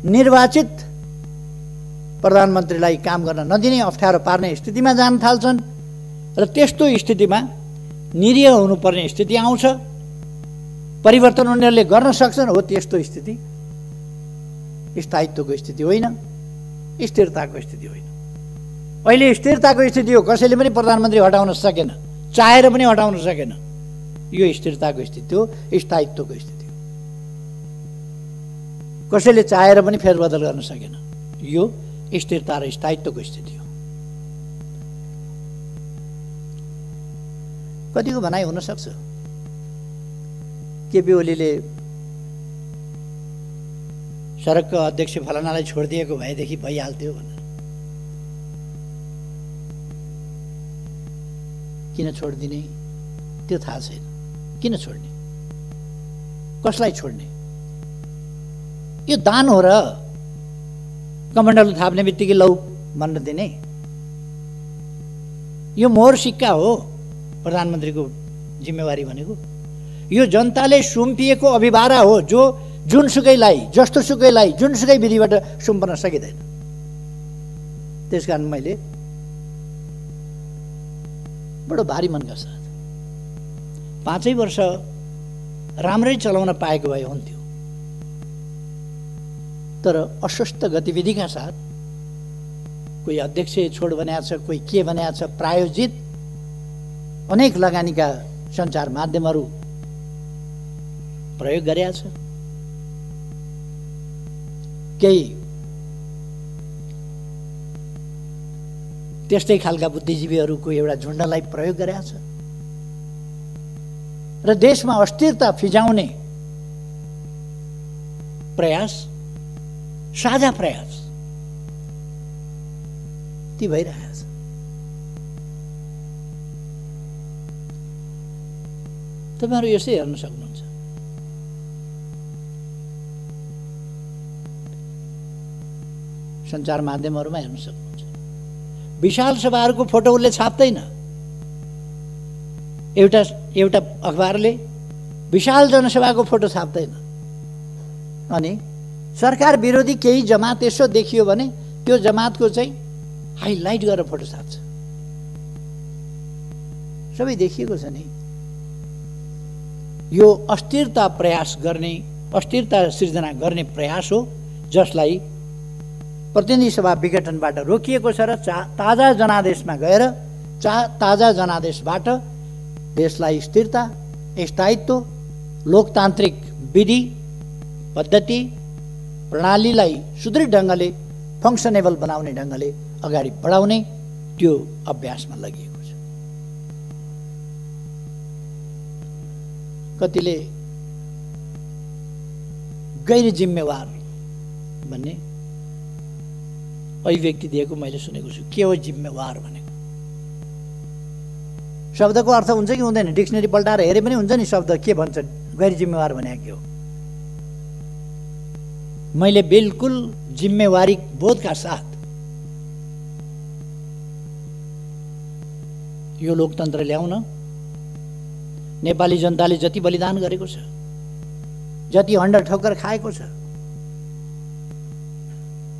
निर्वाचित प्रधानमन्त्रीलाई काम गर्न नदिने, अप्ठ्यारो पार्ने स्थितिमा जान थाल्छन् र त्यस्तो स्थितिमा निरीह हुनुपर्ने स्थिति आउँछ। परिवर्तन उनीहरूले गर्न सक्छन्, हो त्यस्तो स्थिति स्थायित्वको स्थिति होइन, स्थिरताको स्थिति होइन। अहिले स्थिरताको स्थिति हो, कसैले पनि प्रधानमन्त्री हटाउन सकेन, चाहेर पनि हटाउन सकेन। यो स्थिरताको स्थिति हो, स्थायित्वको स्थिति हो। कसैले चाहेर पनि फेरबदल गर्न सकेन। यो स्थिरता र स्थायित्वको स्थिति हो। कतिको भनाइ हुन सक्छ केपी ओलीले सडकको अध्यक्ष फलानालाई छोडिदिएको भएदेखि भइहाल्थ्यो भनेर। किन छोडिदिने त्यो थाहा छैन। किन छोड्ने, कसलाई छोड्ने? यो दान हो र कमण्डलु थाप्ने बित्तिकै लौ भन्न दिने? यो मोहर सिक्का हो प्रधानमन्त्रीको जिम्मेवारी भनेको। यो जनताले सुम्पिएको अभिभारा हो, जो जुनसुकैलाई, जस्तोसुकैलाई, जुनसुकै विधिबाट सुम्पन सकिँदैन। त्यसकारण मैले बडो भारी मनका साथ 5 वर्ष राम्रै चलाउन पाएको भए हुन्थ्यो, तर अस्वस्थ गतिविधिका साथ कोही अध्यक्ष छोड बनाएको छ, कोही के बनाएको छ, प्रायोजित अनेक लगानीका सञ्चार माध्यमहरू प्रयोग गरेका छ, केही त्यस्तै खालका बुद्धिजीवीहरूको एउटा झुन्डलाई प्रयोग गरेका छ र देशमा अस्थिरता फिजाउने प्रयास, साझा प्रयास ती भइरहेको छ। तपाईहरु यसै हेर्न सक्नुहुन्छ। सञ्चार माध्यमहरुमा हेर्न सक्नुहुन्छ। विशाल सभाहरुको फोटो उसले छाप्दैन। एउटा अखबारले विशाल जनसभाको फोटो छाप्दैन। अनि सरकार विरोधी केही जमात यसो देखियो भने त्यो जमातको चाहिँ हाइलाइट गरेर फोटो छाप्छ। सबै देखिएको छ नि। यो अस्थिरता प्रयास गर्ने, अस्थिरता सिर्जना गर्ने प्रयास हो, जसलाई प्रतिनिधि सभा विघटनबाट रोकिएको छ र ताजा जनादेशमा गएर ताजा जनादेशबाट देशलाई स्थिरता, स्थायित्व, लोकतान्त्रिक विधि पद्धति प्रणालीलाई सुदृढ ढङ्गले फङ्सनेबल बनाउने ढङ्गले अगाडि बढाउने त्यो अभ्यासमा लगिएको छ। कतिले गैर जिम्मेवार भन्ने अभिव्यक्ति दिएको मैले सुनेको छु। के हो जिम्मेवार भनेको? शब्दको अर्थ हुन्छ कि हुँदैन? डिक्सनरी पल्टाएर हेरे पनि हुन्छ नि शब्द के भन्छ गैर जिम्मेवार भने के हो। मैले बिल्कुल जिम्मेवारी बोधका साथ यो लोकतन्त्र ल्याउन नेपाली जनताले जति बलिदान गरेको छ, जति हण्डर ठोक्कर खाएको छ,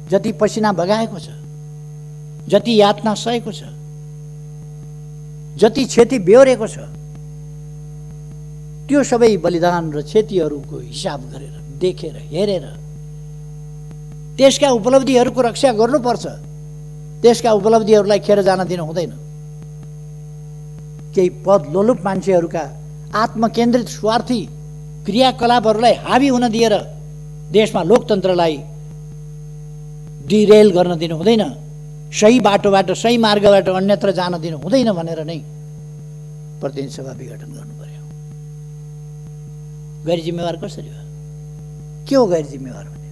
जति पसिना बगाएको छ, जति यातना सहेको छ, जति क्षति बेहोरेको छ, त्यो सबै बलिदान र क्षतिहरूको हिसाब गरेर, देखेर, हेरेर त्यसका उपलब्धिहरूको रक्षा गर्नुपर्छ। त्यसका उपलब्धिहरूलाई खेर जान दिनु हुँदैन। केही पद लोलुप मान्छेहरूका आत्मकेन्द्रित स्वार्थी क्रियाकलापहरूलाई हावी हुन दिएर देशमा लोकतन्त्रलाई डिरेल गर्न दिनु हुँदैन। सही बाटोबाट, सही मार्गबाट अन्यत्र जान दिनु हुँदैन भनेर नै प्रतिनिधि सभा विघटन गर्नु पर्यो। गैर जिम्मेवार कसरी हो? के हो गैर जिम्मेवार भने?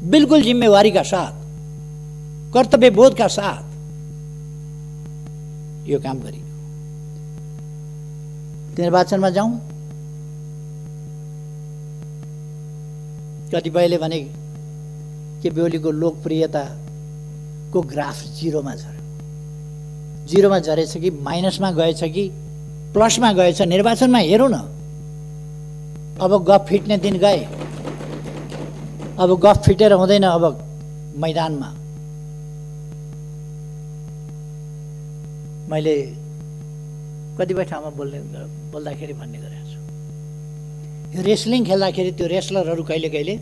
बिल्कुल जिम्मेवारी का साथ, कर्तव्य बोध का साथ यो काम गरियो। निर्वाचनमा जाउँ, कतिपयले भने केपी ओलीको लोकप्रियताको ग्राफ जिरोमा झर्यो। जिरोमा झरेछ कि माइनसमा गएछ कि प्लसमा गएछ, निर्वाचनमा हेरौँ न। अब गफ फिट्ने दिन गए, अब गफ फिटेर हुँदैन। अब मैदानमा मैले कतिपय ठाउँमा बोल्दाखेरि भन्ने गरेको छु, यो रेस्लिङ खेल्दाखेरि त्यो रेस्लरहरू कहिले कहिले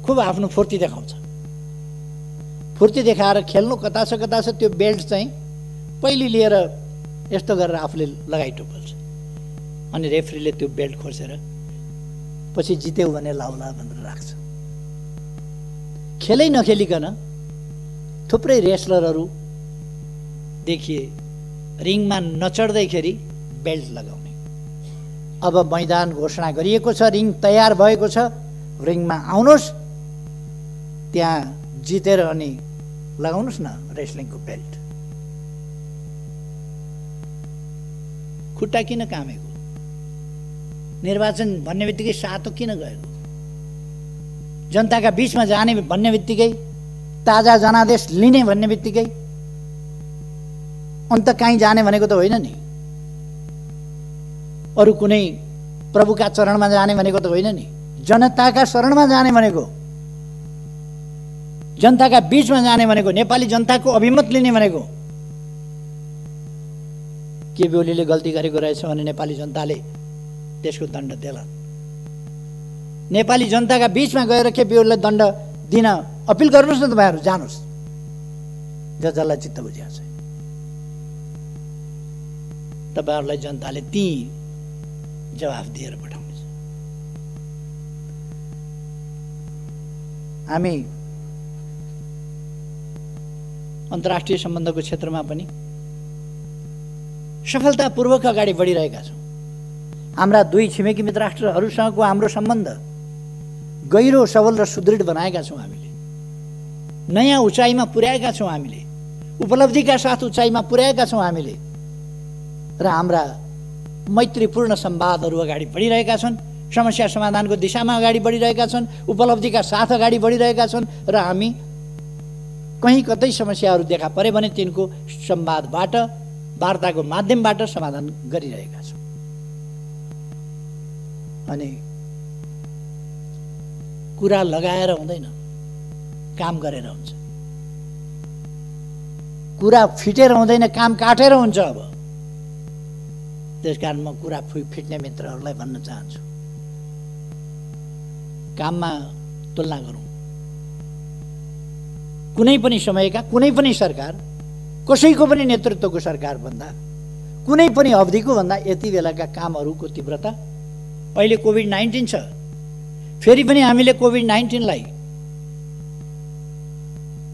खुब आफ्नो फुर्ती देखाउँछ। फुर्ती देखाएर खेल्नु कता छ त्यो बेल्ट चाहिँ पहिले लिएर यस्तो गरेर आफूले लगाइटोपल्छ, अनि रेफ्रीले त्यो बेल्ट खोसेर पछि जित्यौ भने लाउला भनेर राख्छ। खेलै नखेलिकन थुप्रै रेस्लरहरू देखिए रिङमा नचढ्दैखेरि बेल्ट लगाउने। अब मैदान घोषणा गरिएको छ, रिङ तयार भएको छ, रिङमा आउनुहोस्, त्यहाँ जितेर अनि लगाउनुहोस् न रेस्लिङको बेल्ट। खुट्टा किन कामेको? निर्वाचन भन्ने बित्तिकै सातो किन गएको? जनताका बीचमा जाने भन्ने बित्तिकै, ताजा जनादेश लिने भन्ने बित्तिकै अन्त कहीँ जाने भनेको त होइन नि। अरू कुनै प्रभुका चरणमा जाने भनेको त होइन नि। जनताका शरणमा जाने भनेको, जनताका बीचमा जाने भनेको, नेपाली जनताको अभिमत लिने भनेको। केपी ओलीले गल्ती गरेको रहेछ भने नेपाली जनताले त्यसको दण्ड देला। नेपाली जनताका बीचमा गएर केपी ओलीलाई दण्ड दिन अपिल गर्नुहोस् न। तपाईँहरू जानुहोस्, जसलाई चित्त बुझिया छ। तपाईँहरूलाई जनताले ती जवाफ दिएर पठाउनेछ। हामी अन्तर्राष्ट्रिय सम्बन्धको क्षेत्रमा पनि सफलतापूर्वक अगाडि बढिरहेका छौँ। हाम्रा दुई छिमेकी मित्र राष्ट्रहरूसँगको हाम्रो सम्बन्ध गहिरो, सबल र सुदृढ बनाएका छौँ। हामीले नयाँ उचाइमा पुर्याएका छौँ। हामीले उपलब्धिका साथ उचाइमा पुर्याएका छौँ हामीले। र हाम्रा मैत्रीपूर्ण संवादहरू अगाडि बढिरहेका छन्, समस्या समाधानको दिशामा अगाडि बढिरहेका छन्, उपलब्धिका साथ अगाडि बढिरहेका छन्। र हामी कहीँ कतै समस्याहरू देखा परे भने तिनको संवादबाट, वार्ताको माध्यमबाट समाधान गरिरहेका छौँ। अनि कुरा लगाएर हुँदैन, काम गरेर हुन्छ। कुरा फिटेर हुँदैन, काम काटेर हुन्छ। अब त्यसकारण म कुरा फिट्ने मित्रहरूलाई भन्न चाहन्छु, काममा तुलना गरौँ। कुनै पनि समयका कुनै पनि सरकार, कसैको पनि नेतृत्वको सरकार भन्दा, कुनै पनि अवधिको भन्दा यति बेलाका कामहरूको तीव्रता। अहिले कोभिड-19 छ, फेरि पनि हामीले कोभिड-19लाई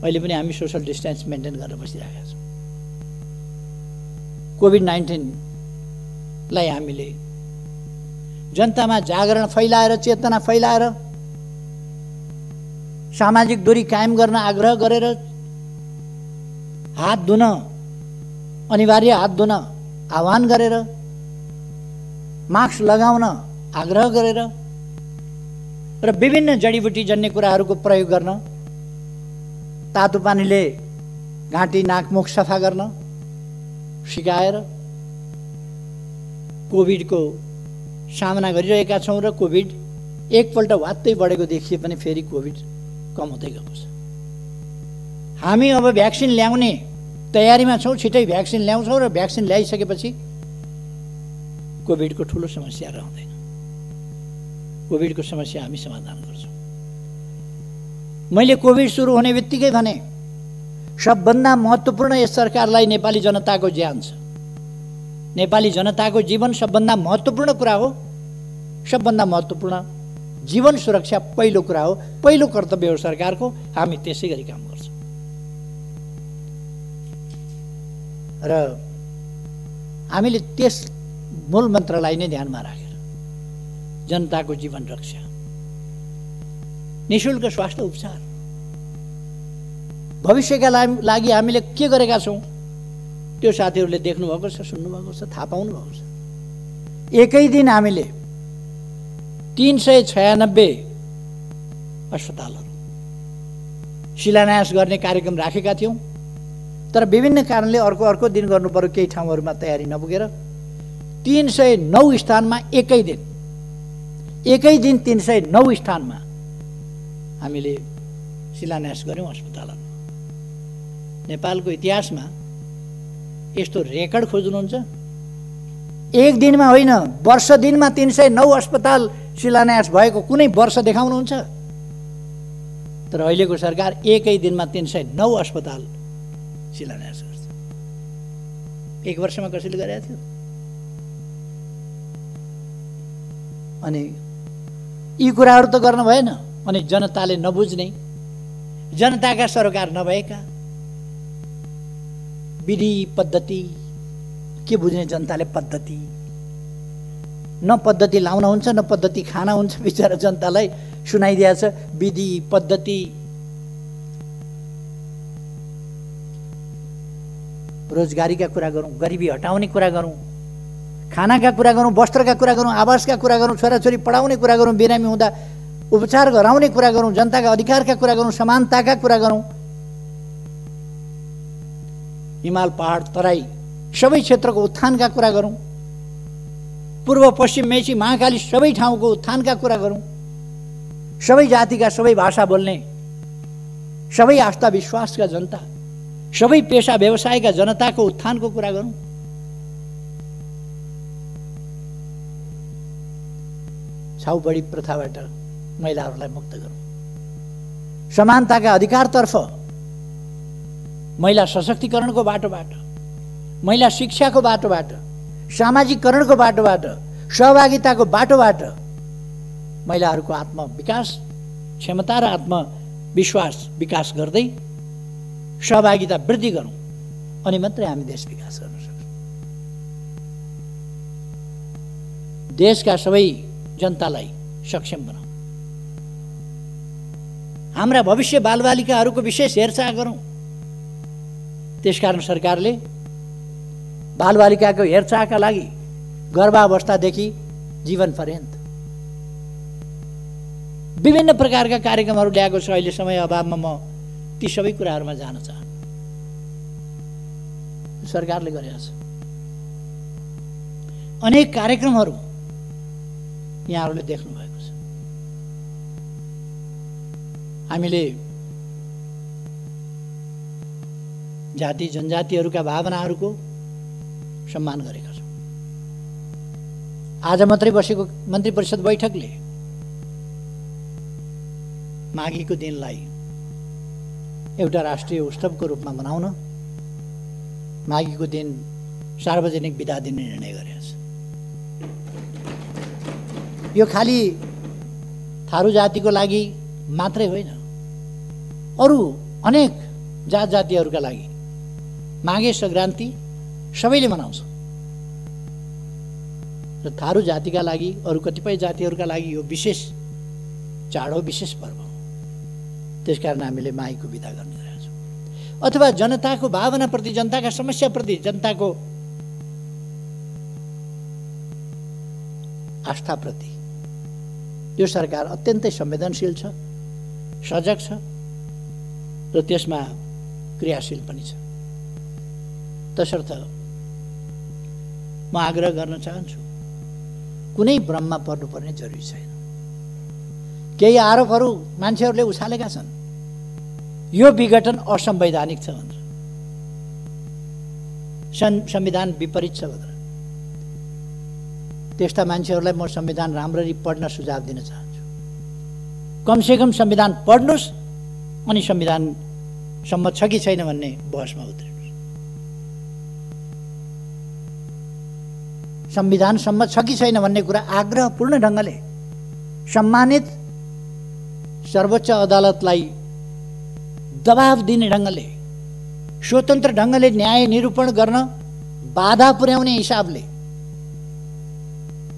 अहिले पनि हामी सोशल डिस्टेन्स मेन्टेन गरेर बसिरहेका छौँ। कोभिड-19लाई हामीले जनतामा जागरण फैलाएर, चेतना फैलाएर, सामाजिक दूरी कायम गर्न आग्रह गरेर, हात धुन, अनिवार्य हात धुन आह्वान गरेर, मास्क लगाउन आग्रह गरेर र विभिन्न जडीबुटी जन्य कुराहरूको प्रयोग गर्न, तातो पानीले घाँटी नाक मुख सफा गर्न सिकाएर कोभिडको सामना गरिरहेका छौँ। र कोभिड एकपल्ट वात्तै बढेको देखिए पनि फेरि कोभिड कम हुँदै गएको छ। हामी अब भ्याक्सिन ल्याउने तयारीमा छौँ, छिटै भ्याक्सिन ल्याउँछौँ र भ्याक्सिन ल्याइसकेपछि कोभिडको ठुलो समस्या रहँदैन। कोभिडको समस्या हामी समाधान गर्छौँ। मैले कोभिड सुरु हुने बित्तिकै भने सबभन्दा महत्त्वपूर्ण यस सरकारलाई नेपाली जनताको ज्यान छ। नेपाली जनताको जीवन सबभन्दा महत्त्वपूर्ण कुरा हो। सबभन्दा महत्त्वपूर्ण जीवन सुरक्षा पहिलो कुरा हो, पहिलो कर्तव्य हो सरकारको। हामी त्यसै गरी काम गर्छौँ। र हामीले त्यस मूल मन्त्रलाई नै ध्यानमा राखेर जनताको जीवन रक्षा, निःशुल्क स्वास्थ्य उपचार। भविष्यका लागि हामीले के गरेका छौँ त्यो साथीहरूले देख्नुभएको छ, सुन्नुभएको छ, थाहा पाउनुभएको छ। एकै दिन हामीले 396 अस्पतालहरू शिलान्यास गर्ने कार्यक्रम राखेका थियौँ, तर विभिन्न कारणले अर्को दिन गर्नु पर्यो, केही ठाउँहरूमा तयारी नपुगेर 309 स्थानमा एकै दिन 309 स्थानमा हामीले शिलान्यास गऱ्यौँ अस्पतालहरू। नेपालको इतिहासमा यस्तो रेकर्ड खोज्नुहुन्छ? एक दिनमा होइन, वर्ष दिनमा 309 अस्पताल शिलान्यास भएको कुनै वर्ष देखाउनुहुन्छ? तर अहिलेको सरकार एकै दिनमा 309 अस्पताल शिलान्यास गर्छ। एक वर्षमा कसैले गरेको थियो? अनि यी कुराहरू त गर्न भएन। अनि जनताले नबुझ्ने, जनताका सरकार नभएका विधि पद्धति के बुझ्ने जनताले? पद्धति न पद्धति लाउन हुन्छ न पद्धति खाना हुन्छ। बिचरा जनतालाई सुनाइदिएछ विधि पद्धति। रोजगारीका कुरा गरौँ, गरिबी हटाउने कुरा गरौँ, खानाका कुरा गरौँ, वस्त्रका कुरा गरौँ, आवासका कुरा गरौँ, छोराछोरी पढाउने कुरा गरौँ, बिरामी हुँदा उपचार गराउने कुरा गरौँ, जनताका अधिकारका कुरा गरौँ, समानताका कुरा गरौँ, हिमाल पहाड तराई सबै क्षेत्रको उत्थानका कुरा गरौँ, पूर्व पश्चिम मेची महाकाली सबै ठाउँको उत्थानका कुरा गरौँ, सबै जातिका सबै भाषा बोल्ने, सबै आस्था विश्वासका जनता, सबै पेशा व्यवसायका जनताको उत्थानको कुरा गरौँ। छाउबडी प्रथाबाट महिलाहरूलाई मुक्त गरौँ। समानताका अधिकारतर्फ, महिला सशक्तिकरणको बाटोबाट, महिला शिक्षाको बाटोबाट, सामाजिकरणको बाटोबाट, सहभागिताको बाटोबाट महिलाहरूको आत्मविकास, क्षमता र आत्मविश्वास विकास गर्दै सहभागिता वृद्धि गरौँ, अनि मात्रै हामी देश विकास गर्न सक्छौँ। देशका सबै जनतालाई सक्षम बनाऊ। हाम्रा भविष्य बालबालिकाहरूको विशेष हेरचाह गरौँ। त्यसकारण सरकारले बालबालिकाको हेरचाहका लागि गर्भावस्थादेखि जीवन पर्यन्त विभिन्न प्रकारका कार्यक्रमहरू ल्याएको छ। अहिले समय अभावमा म ती सबै कुराहरूमा जान चाहन्छु। सरकारले गरेको छ अनेक कार्यक्रमहरू, यहाँहरूले देख्नु भएको छ। हामीले जाति जनजातिहरूका भावनाहरूको सम्मान गरेका छौँ। आज मात्रै बसेको मन्त्री परिषद बैठकले माघीको दिनलाई एउटा राष्ट्रिय उत्सवको रूपमा मनाउन, माघीको दिन सार्वजनिक बिदा दिने निर्णय गरेको छ। यो खाली थारू जातिको लागि मात्रै होइन, अरू अनेक जात जातिहरूका लागि माघे सङ्क्रान्ति सबैले मनाउँछ र थारू जातिका लागि, अरू कतिपय जातिहरूका लागि यो विशेष चाड हो, विशेष पर्व हो। त्यसकारण हामीले माघीको बिदा गर्ने गरेका छौँ। अथवा जनताको भावनाप्रति, जनताका समस्याप्रति, जनताको आस्थाप्रति यो सरकार अत्यन्तै संवेदनशील छ, सजग छ र त्यसमा क्रियाशील पनि छ। तसर्थ म आग्रह गर्न चाहन्छु, कुनै भ्रममा पर्नुपर्ने जरुरी छैन। केही आरोपहरू मान्छेहरूले उछालेका छन्, यो विघटन असंवैधानिक छ भनेर, संविधान विपरीत छ भनेर। त्यस्ता मान्छेहरूलाई म संविधान राम्ररी पढ्न सुझाव दिन चाहन्छु। कमसेकम संविधान पढ्नुहोस् अनि संविधान सम्मत छ कि छैन भन्ने बहसमा उत्रिनुहोस्। संविधान सम्मत छ कि छैन भन्ने कुरा आग्रहपूर्ण ढङ्गले सम्मानित सर्वोच्च अदालतलाई दबाव दिने ढङ्गले, स्वतन्त्र ढङ्गले न्याय निरूपण गर्न बाधा पुर्याउने हिसाबले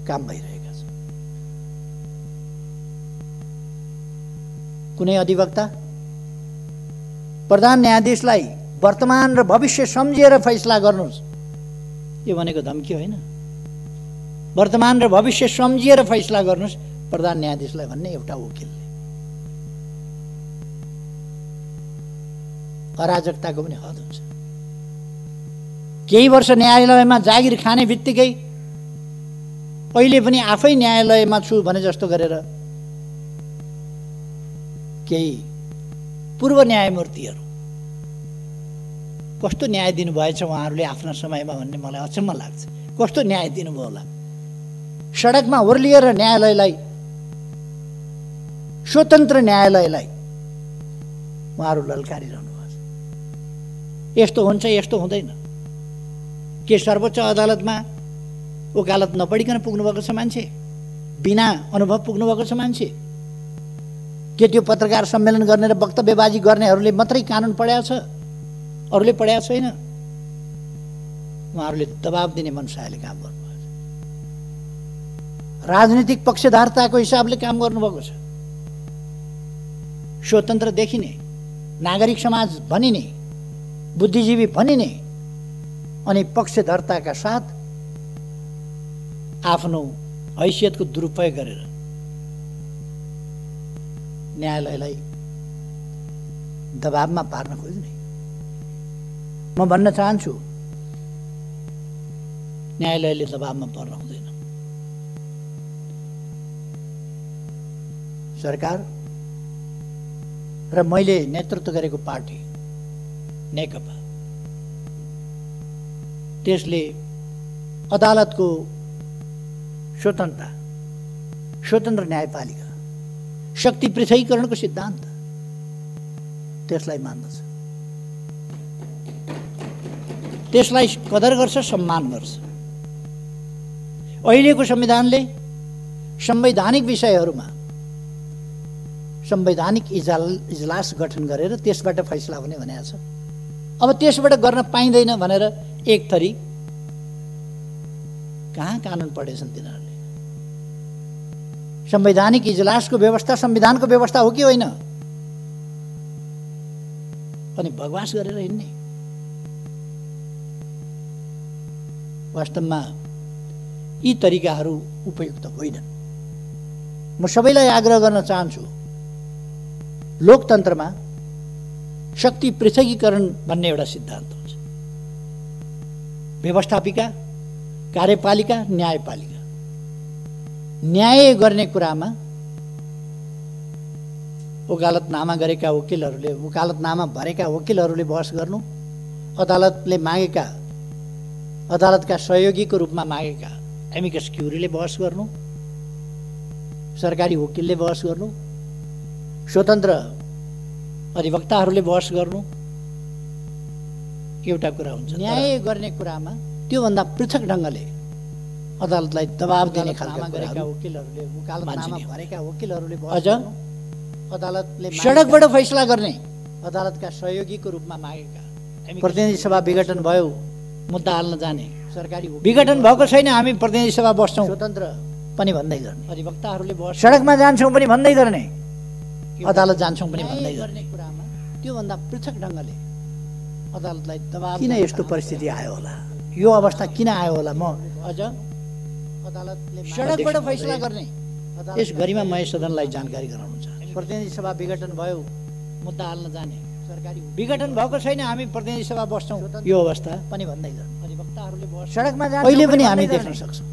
काम भइरहेका छ। कुनै अधिवक्ता प्रधान न्यायाधीशलाई वर्तमान र भविष्य सम्झिएर फैसला गर्नुहोस्, यो भनेको धम्की होइन। वर्तमान र भविष्य सम्झिएर फैसला गर्नुहोस् प्रधान न्यायाधीशलाई भन्ने एउटा वकिलले। अराजकताको पनि हद हुन्छ। केही वर्ष न्यायालयमा जागिर खाने बित्तिकै अहिले पनि आफै न्यायालयमा छु भने जस्तो गरेर केही पूर्व न्यायमूर्तिहरू कस्तो न्याय दिनुभएछ उहाँहरूले आफ्ना समयमा भन्ने मलाई अचम्म लाग्छ। कस्तो न्याय दिनुभयो होला। सडकमा ओर्लिएर न्यायालयलाई, स्वतन्त्र न्यायालयलाई उहाँहरू ललकारिरहनु भएको छ। यस्तो हुन्छ, यस्तो हुँदैन। के सर्वोच्च अदालतमा वकालत नपढिकन पुग्नुभएको छ मान्छे? बिना अनुभव पुग्नुभएको छ मान्छे? के त्यो पत्रकार सम्मेलन गर्ने र वक्तव्यबाजी गर्नेहरूले मात्रै कानुन पढाएको छ, अरूले पढाएको छैन? उहाँहरूले दबाब दिने मनसायले काम गर्नुभएको छ। राजनीतिक पक्षधारताको हिसाबले काम गर्नुभएको छ। स्वतन्त्र देखिने, नागरिक समाज भनिने, बुद्धिजीवी भनिने अनि पक्षधर्ताका साथ आफ्नो हैसियतको दुरुपयोग गरेर न्यायालयलाई दबाबमा पार्न खोज्ने। म भन्न चाहन्छु, न्यायालयले दबाबमा पर्न हुँदैन। सरकार र मैले नेतृत्व गरेको पार्टी नेकपा, त्यसले अदालतको स्वतन्त्रता, स्वतन्त्र न्यायपालिका, शक्ति पृथकीकरणको सिद्धान्त त्यसलाई मान्दछ, त्यसलाई कदर गर्छ, सम्मान गर्छ। अहिलेको संविधानले संवैधानिक विषयहरूमा संवैधानिक इजलास गठन गरेर त्यसबाट फैसला हुने भनेको छ। अब त्यसबाट गर्न पाइँदैन भनेर एक थरी कहाँ कानुन पढेछन् तिनीहरूले? संवैधानिक इजलासको व्यवस्था संविधानको व्यवस्था हो कि होइन? अनि बकवास गरेर हिँड्ने। वास्तवमा यी तरिकाहरू उपयुक्त होइनन्। म सबैलाई आग्रह गर्न चाहन्छु, लोकतन्त्रमा शक्ति पृथकीकरण भन्ने एउटा सिद्धान्त हुन्छ। व्यवस्थापिका, कार्यपालिका, न्यायपालिका। न्याय गर्ने कुरामा वकालतनामा गरेका वकिलहरूले, वकालतनामा भरेका वकिलहरूले बहस गर्नु, अदालतले मागेका, अदालतका सहयोगीको रूपमा मागेका एमिकस क्युरीले बहस गर्नु, सरकारी वकिलले बहस गर्नु, स्वतन्त्र अधिवक्ताहरूले बहस गर्नु एउटा कुरा हुन्छ। न्याय गर्ने कुरामा त्योभन्दा पृथक ढङ्गले अदालतलाई दबाब दिने खालका गरेका वकिलहरूले, वकालतनामा भरेका वकिलहरूले अझ अदालतले सडकबाट फैसला गर्ने, अदालतका सहयोगीको रूपमा मागेका प्रतिनिधि सभा विघटन भयो, मुद्दा हाल्न जाने, सरकारी विघटन भएको छैन, हामी प्रतिनिधि सभा बस्छौँ स्वतन्त्र पनि भन्दै गर्ने, अधिवक्ताहरूले सडकमा जान्छौँ पनि भन्दै गर्ने, अदालत जान्छौँ पनि भन्दै गर्ने कुरामा त्योभन्दा पृथक ढङ्गले अदालतलाई दबाब। किन यस्तो परिस्थिति आयो होला? यो अवस्था किन आयो होला? म अझ अदालतले सडकबाट फैसला गर्ने, यस गरिमामय सदनलाई जानकारी गराउनु चाहन्छु। प्रतिनिधि सभा विघटन भयो, मुद्दा हाल्न जाने, सरकारी विघटन भएको छैन, हामी प्रतिनिधि सभा बस्छौँ, यो अवस्था पनि भन्दै गर्ने, अधिवक्ताहरूले सडकमा जान्छौँ अहिले पनि हामी देख्न सक्छौँ,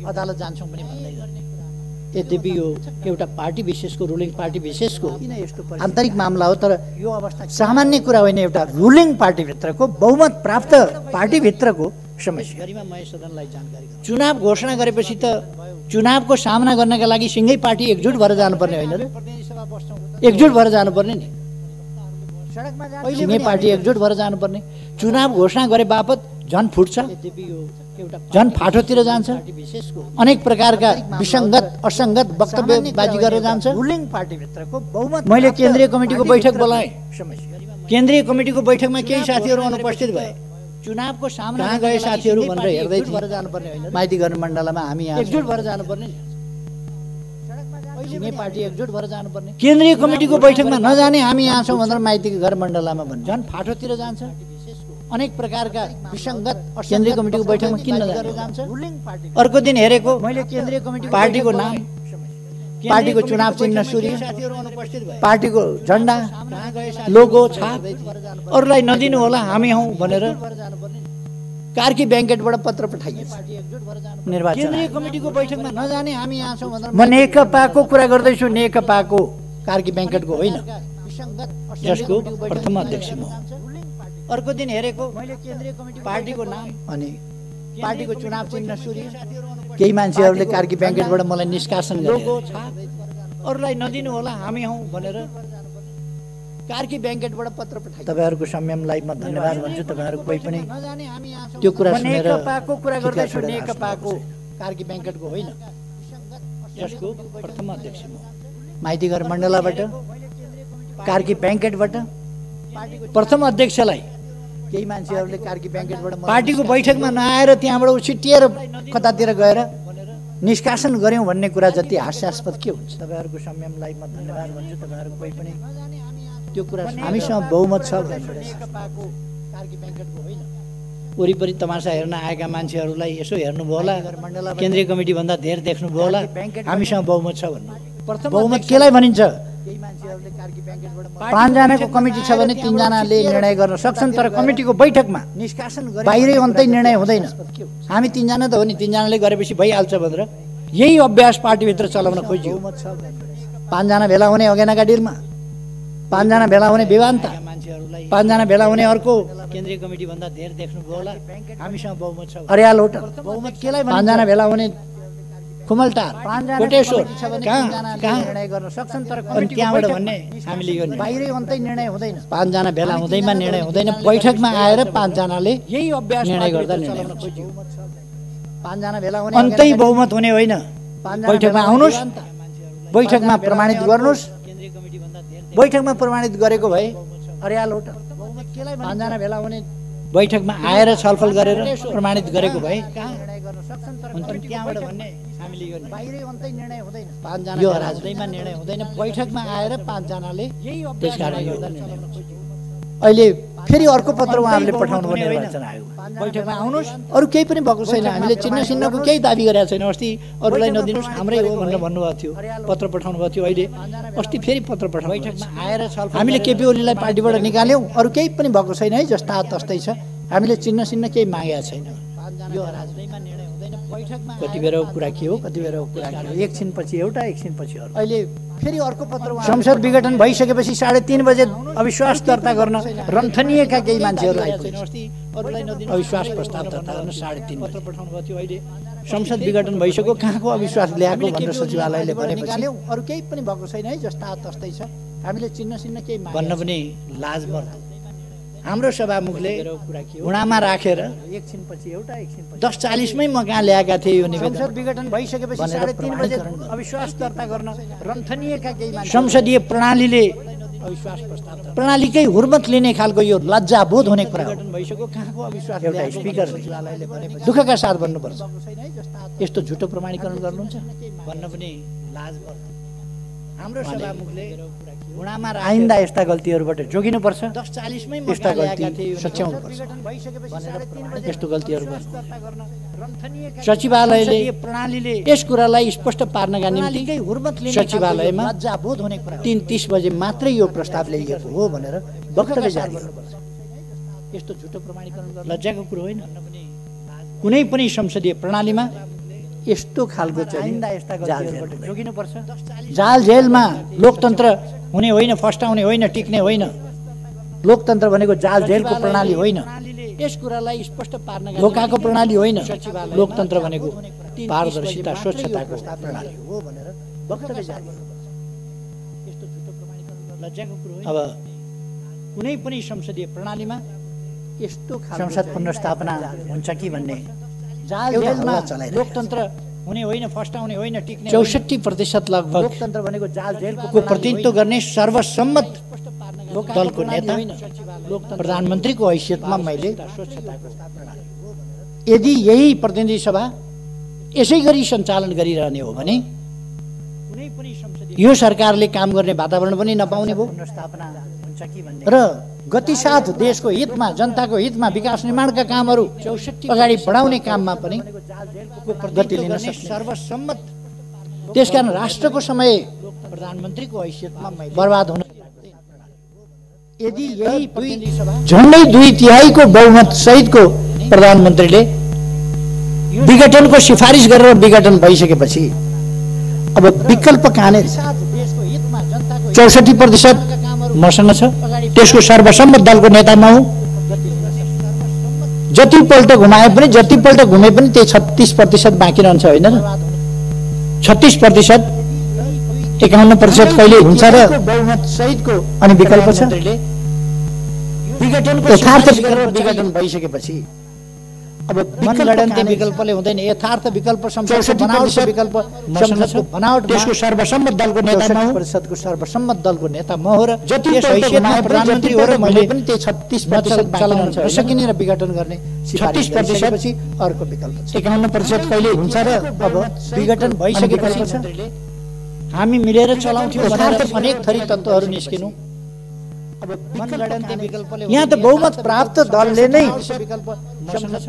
अदालत जान्छौँ पनि भन्दै गर्ने। यद्यपि यो एउटा पार्टी विशेषको, रुलिङ पार्टी विशेषको आन्तरिक मामला हो, तर यो अवस्था सामान्य कुरा होइन, एउटा रुलिङ पार्टीभित्रको, बहुमत प्राप्त पार्टीभित्रको समस्या। गरिमामय सदनलाई जानकारी गराउनु। चुनाव घोषणा गरेपछि त चुनावको सामना गर्नका लागि सिङ्गै पार्टी एकजुट भएर जानुपर्ने होइन र? एकजुट भएर जानुपर्ने नि, सिङ्गै पार्टी एकजुट भएर जानुपर्ने। चुनाव घोषणा गरे बापत झन् फुट्छ, झन् फाटोतिर जान्छ, अनेक प्रकारका विसङ्गत असङ्गत वक्तव्यबाजी गरेर जान्छ। रुलिङ पार्टीभित्रको बहुमत। मैले केन्द्रीय कमिटीको बैठक बोलाएँ, केन्द्रीय कमिटीको बैठकमा केही साथीहरू अनुपस्थित भए। चुनावको सामना कहाँ गए साथीहरू भनेर हेर्दै भएर जानुपर्ने होइन? माइती गर्न मण्डलमा हामी यहाँ एकजुट भएर जानुपर्ने। यही पार्टी एकजुट भएर जानुपर्ने। केन्द्रीय कमिटीको बैठकमा नजाने हामी यहाँ छौँ भनेर माइतीको घर मण्डलामा भन्छ, झन् फाटोतिर जान्छ। अनेक प्रकारका विसङ्गत केन्द्रीय कमिटीको बैठकमा किन जान्छ? अर्को दिन हेरेको मैले केन्द्रीय कमिटी पार्टीको नाम, पार्टीको चुनाव चिन्ह सूर्य, पार्टीको झण्डा, लोगो, छाप अरूलाई नदिनु होला हामी हौँ भनेर कार्की ब्याङ्केटबाट पत्र पठाइएछ। निर्वाचन केन्द्रीय कमिटीको बैठकमा नजाने हामी यहाँ छौँ भनेर म नेकपाको कुरा गर्दैछु, नेकपाको कार्की ब्याङ्केटको होइन, जसको प्रथम अध्यक्ष म। अर्को दिन हेरेको मैले केन्द्रीय कमिटी पार्टीको नाम अनि पार्टीको चुनाव चिन्ह सूर्य, केही मान्छेहरूले कार्की ब्याङ्केटबाट मलाई निष्कासन गरे, अरूलाई नदिनु होला हामी हौँ भनेर कार्की ब्याङ्केटबाट पत्र पठाए। तपाईँहरूको संयमलाई म धन्यवाद भन्छु। तपाईँहरू कोही पनि त्यो कुरा सुनेर नेकपाको कुरा गर्दैछु, नेकपाको कार्की ब्याङ्केटको होइन, जसको प्रथम अध्यक्ष म। माइतीघर मण्डलाबाट कार्की ब्याङ्केटबाट प्रथम अध्यक्षलाई केही मान्छेहरूले कार्की ब्याङ्केटबाट पार्टीको बैठकमा नआएर त्यहाँबाट उछिटिएर कतातिर गएर निष्कासन गऱ्यौँ भन्ने कुरा जति हास्यास्पद के हुन्छ। तपाईँहरूको संयमलाई म धन्यवाद भन्छु। तपाईँहरू कोही पनि त्यो कुरा हामीसँग बहुमत छ। वरिपरि तमासा हेर्न आएका मान्छेहरूलाई यसो हेर्नुभयो होला, केन्द्रीय कमिटी भन्दा धेर देख्नुभयो होला, हामीसँग बहुमत छ भन्नु। बहुमत केलाई भनिन्छ? 5 जनाको कमिटी छ भने 3 जनाले निर्णय गर्न सक्छन्, तर कमिटीको बैठकमा निष्कासन बाहिरै अन्तै निर्णय हुँदैन। हामी 3 जना त हो नि, 3 जनाले गरेपछि भइहाल्छ भनेर यही अभ्यास पार्टीभित्र चलाउन खोजियो। 5 जना भेला हुने अगेनाका डिलमा, 5 जना भेला हुने विवान्ता, 5 जना भेला हुने अर्को केन्द्रीय कमिटी भन्दा धेर देख्नुभयो होला, हामीसँग बहुमत छ। अर्याल होटल बहुमत केलाई 5 जना भेला हुने खुमलटार, कोटेश्वर कहाँ निर्णय गर्न सक्छन्, तर त्यहाँबाट भन्ने हामीले यो बाहिरै अन्तै निर्णय हुँदैन। 5 जना भेला हुँदैमा निर्णय हुँदैन, बैठकमा आएर 5 जनाले यही अभ्यास निर्णय गर्दा निर्णय हुन्छ। 5 जना भेला हुने अन्तै बहुमत हुने होइन। बैठकमा आउनुहोस्, बैठकमा प्रमाणित गर्नुहोस्। बैठकमा प्रमाणित गरेको भए अर्याल होटल 5 जना भेला हुने बैठकमा आएर छलफल गरेर प्रमाणित गरेको भए त्यहाँबाट भन्ने हामीले यो बाहिरै अन्तै निर्णय हुँदैन। 5 जना यो राजनीतिमा निर्णय हुँदैन, बैठकमा आएर 5 जनाले त्यसकारण गर्दा निर्णय हुन्छ। अहिले फेरि अर्को पत्र उहाँहरूले पठाउनु पर्ने निर्वाचन आयोग बैठकमा आउनुहोस्, अरू केही पनि भएको छैन। हामीले चिन्ह चिन्हको केही दाबी गरेका छैन। अस्ति अरूलाई नदिनुहोस् हाम्रै हो भनेर भन्नुभएको थियो, पत्र पठाउनु भएको थियो। अहिले अस्ति फेरि पत्र पठाउनु बैठकमा आएर हामीले केपी ओलीलाई पार्टीबाट निकाल्यौँ, अरू केही पनि भएको छैन है, जस्ता तस्तै छ। हामीले चिन्ह चिन्ह केही मागेका छैन। यो राजनीतिमा निर्णय हुँदैन, बैठकमा कति बेर कुरा के हो, कति बेर कुरा के हो, एकछिन पछि एउटा एकछिन पछि अर्को। अहिले फेरि अर्को पत्र संसद विघटन भइसकेपछि 3:30 बजे अविश्वास दर्ता गर्न रन्थनिएका केही मान्छेहरू आइपुगे। अविश्वास प्रस्ताव दर्ता गर्न 3:30 पत्र पठाउनु भएको थियो। अहिले संसद विघटन भइसक्यो, कहाँको अविश्वास ल्याएको भनेर सचिवालयले भनेपछि अरू केही पनि भएको छैन है, जस्ता तस्तै छ। हामीले चिन्ह चिन्ह केही भन्न पनि लाज मर्दो। हाम्रो सभामुखले घुँडामा राखेर एकछिन पछि एउटा एकछिन 10:40 मै म कहाँ ल्याएका थिए यो निवेदन। संसद विघटन भइसकेपछि 3:30 बजे अविश्वास दर्ता गर्न रन्थनिएका केही मान्छे संसदीय प्रणालीले अविश्वास प्रस्ताव प्रणालीकै हुर्मत लिने खालको यो लज्जाबोध हुने कुरा भइसक्यो। कहाँको अविश्वास एउटा स्पिकर सचिवालयले भनेपछि दुःखका साथ भन्नुपर्छ। यस्तो झुटो प्रमाणीकरण गर्नुहुन्छ भन्न पनि लाज पर्छ। हाम्रो सभामुखले घुँडामा आइन्दा यस्ता गल्तीहरूबाट जोगिनुपर्छ। 10:40 मै यस्ता गल्ती सच्याउनुपर्छ। यस्तो गल्तीहरू सचिवालयले प्रणालीले यस कुरालाई स्पष्ट पार्नका निम्ति सचिवालयमा लज्जाबोध हुने कुरा 3:30 बजे मात्रै यो प्रस्ताव ल्याइएको हो भनेर वक्तव्य जारी गर्नुपर्छ। यस्तो झुटो प्रमाणीकरण लज्जाको कुरो होइन। कुनै पनि संसदीय प्रणालीमा यस्तो खालको जोगिनुपर्छ। जाल जेलमा लोकतन्त्र हुने होइन, फस्टाउने होइन, टिक्ने होइन। लोकतन्त्र भनेको जाल जेलको प्रणाली होइन। यस कुरालाई स्पष्ट पार्न धोकाको प्रणाली होइन। लोकतन्त्र भनेको पारदर्शिता स्वच्छताको प्रणाली हो भनेर वक्तव्य जारी गर्नुपर्छ। यस्तो झुटो प्रमाणीकरण लज्जाको कुरो होइन। अब कुनै पनि संसदीय प्रणालीमा यस्तो संसद पुनर्स्थापना हुन्छ कि भन्ने जाल जेलमा लोकतन्त्र हुने होइन, फस्टाउने होइन, टिक्ने 64% लगभग लोकतन्त्र भनेको जाल जेलको प्रतिनिधित्व गर्ने सर्वसम्मत दलको नेता प्रधानमन्त्रीको हैसियतमा मैले यदि यही प्रतिनिधि सभा यसै गरी सञ्चालन गरिरहने हो भने यो सरकारले काम गर्ने वातावरण पनि नपाउने भयो र गतिसाथ देशको हितमा, जनताको हितमा विकास निर्माणका कामहरू अगाडि बढाउने काममा पनि गति लिन सक्ने सर्वसम्मत। त्यसकारण राष्ट्रको समय प्रधानमन्त्रीको हैसियतमा बर्बाद हुन यदि यही झन्डै 2/3 बहुमत सहितको प्रधानमन्त्रीले विघटनको सिफारिस गरेर विघटन भइसकेपछि अब विकल्प कहाँनिर? 64% मसँग छ, त्यसको सर्वसम्मत दलको नेता म हुँ। जतिपल्ट घुमाए पनि, जतिपल्ट घुमे पनि त्यही 36% बाँकी रहन्छ, होइन र? 36%, 51% कहिले हुन्छ र बहुमत सहितको अनि विकल्प छ। यथार्थ विघटन भइसकेपछि अब मनगढन्ती विकल्पले हुँदैन। यथार्थ विकल्प संसदको बनावटको विकल्प संसदको बनावट देशको सर्वसम्मत दलको नेता म हुँ। परिषदको सर्वसम्मत दलको नेता म हो र जति हैसियतमा प्रधानमन्त्री हो र मैले पनि त्यही 36% चलाउन सकिने र विघटन गर्ने 36% अर्को विकल्प छ। 51% कहिले हुन्छ र अब विघटन भइसकेपछि हामी मिलेर चलाउँथ्यौँ भनेर अनेक थरी तत्त्वहरू निस्किनु। यहाँ त बहुमत प्राप्त दलले नै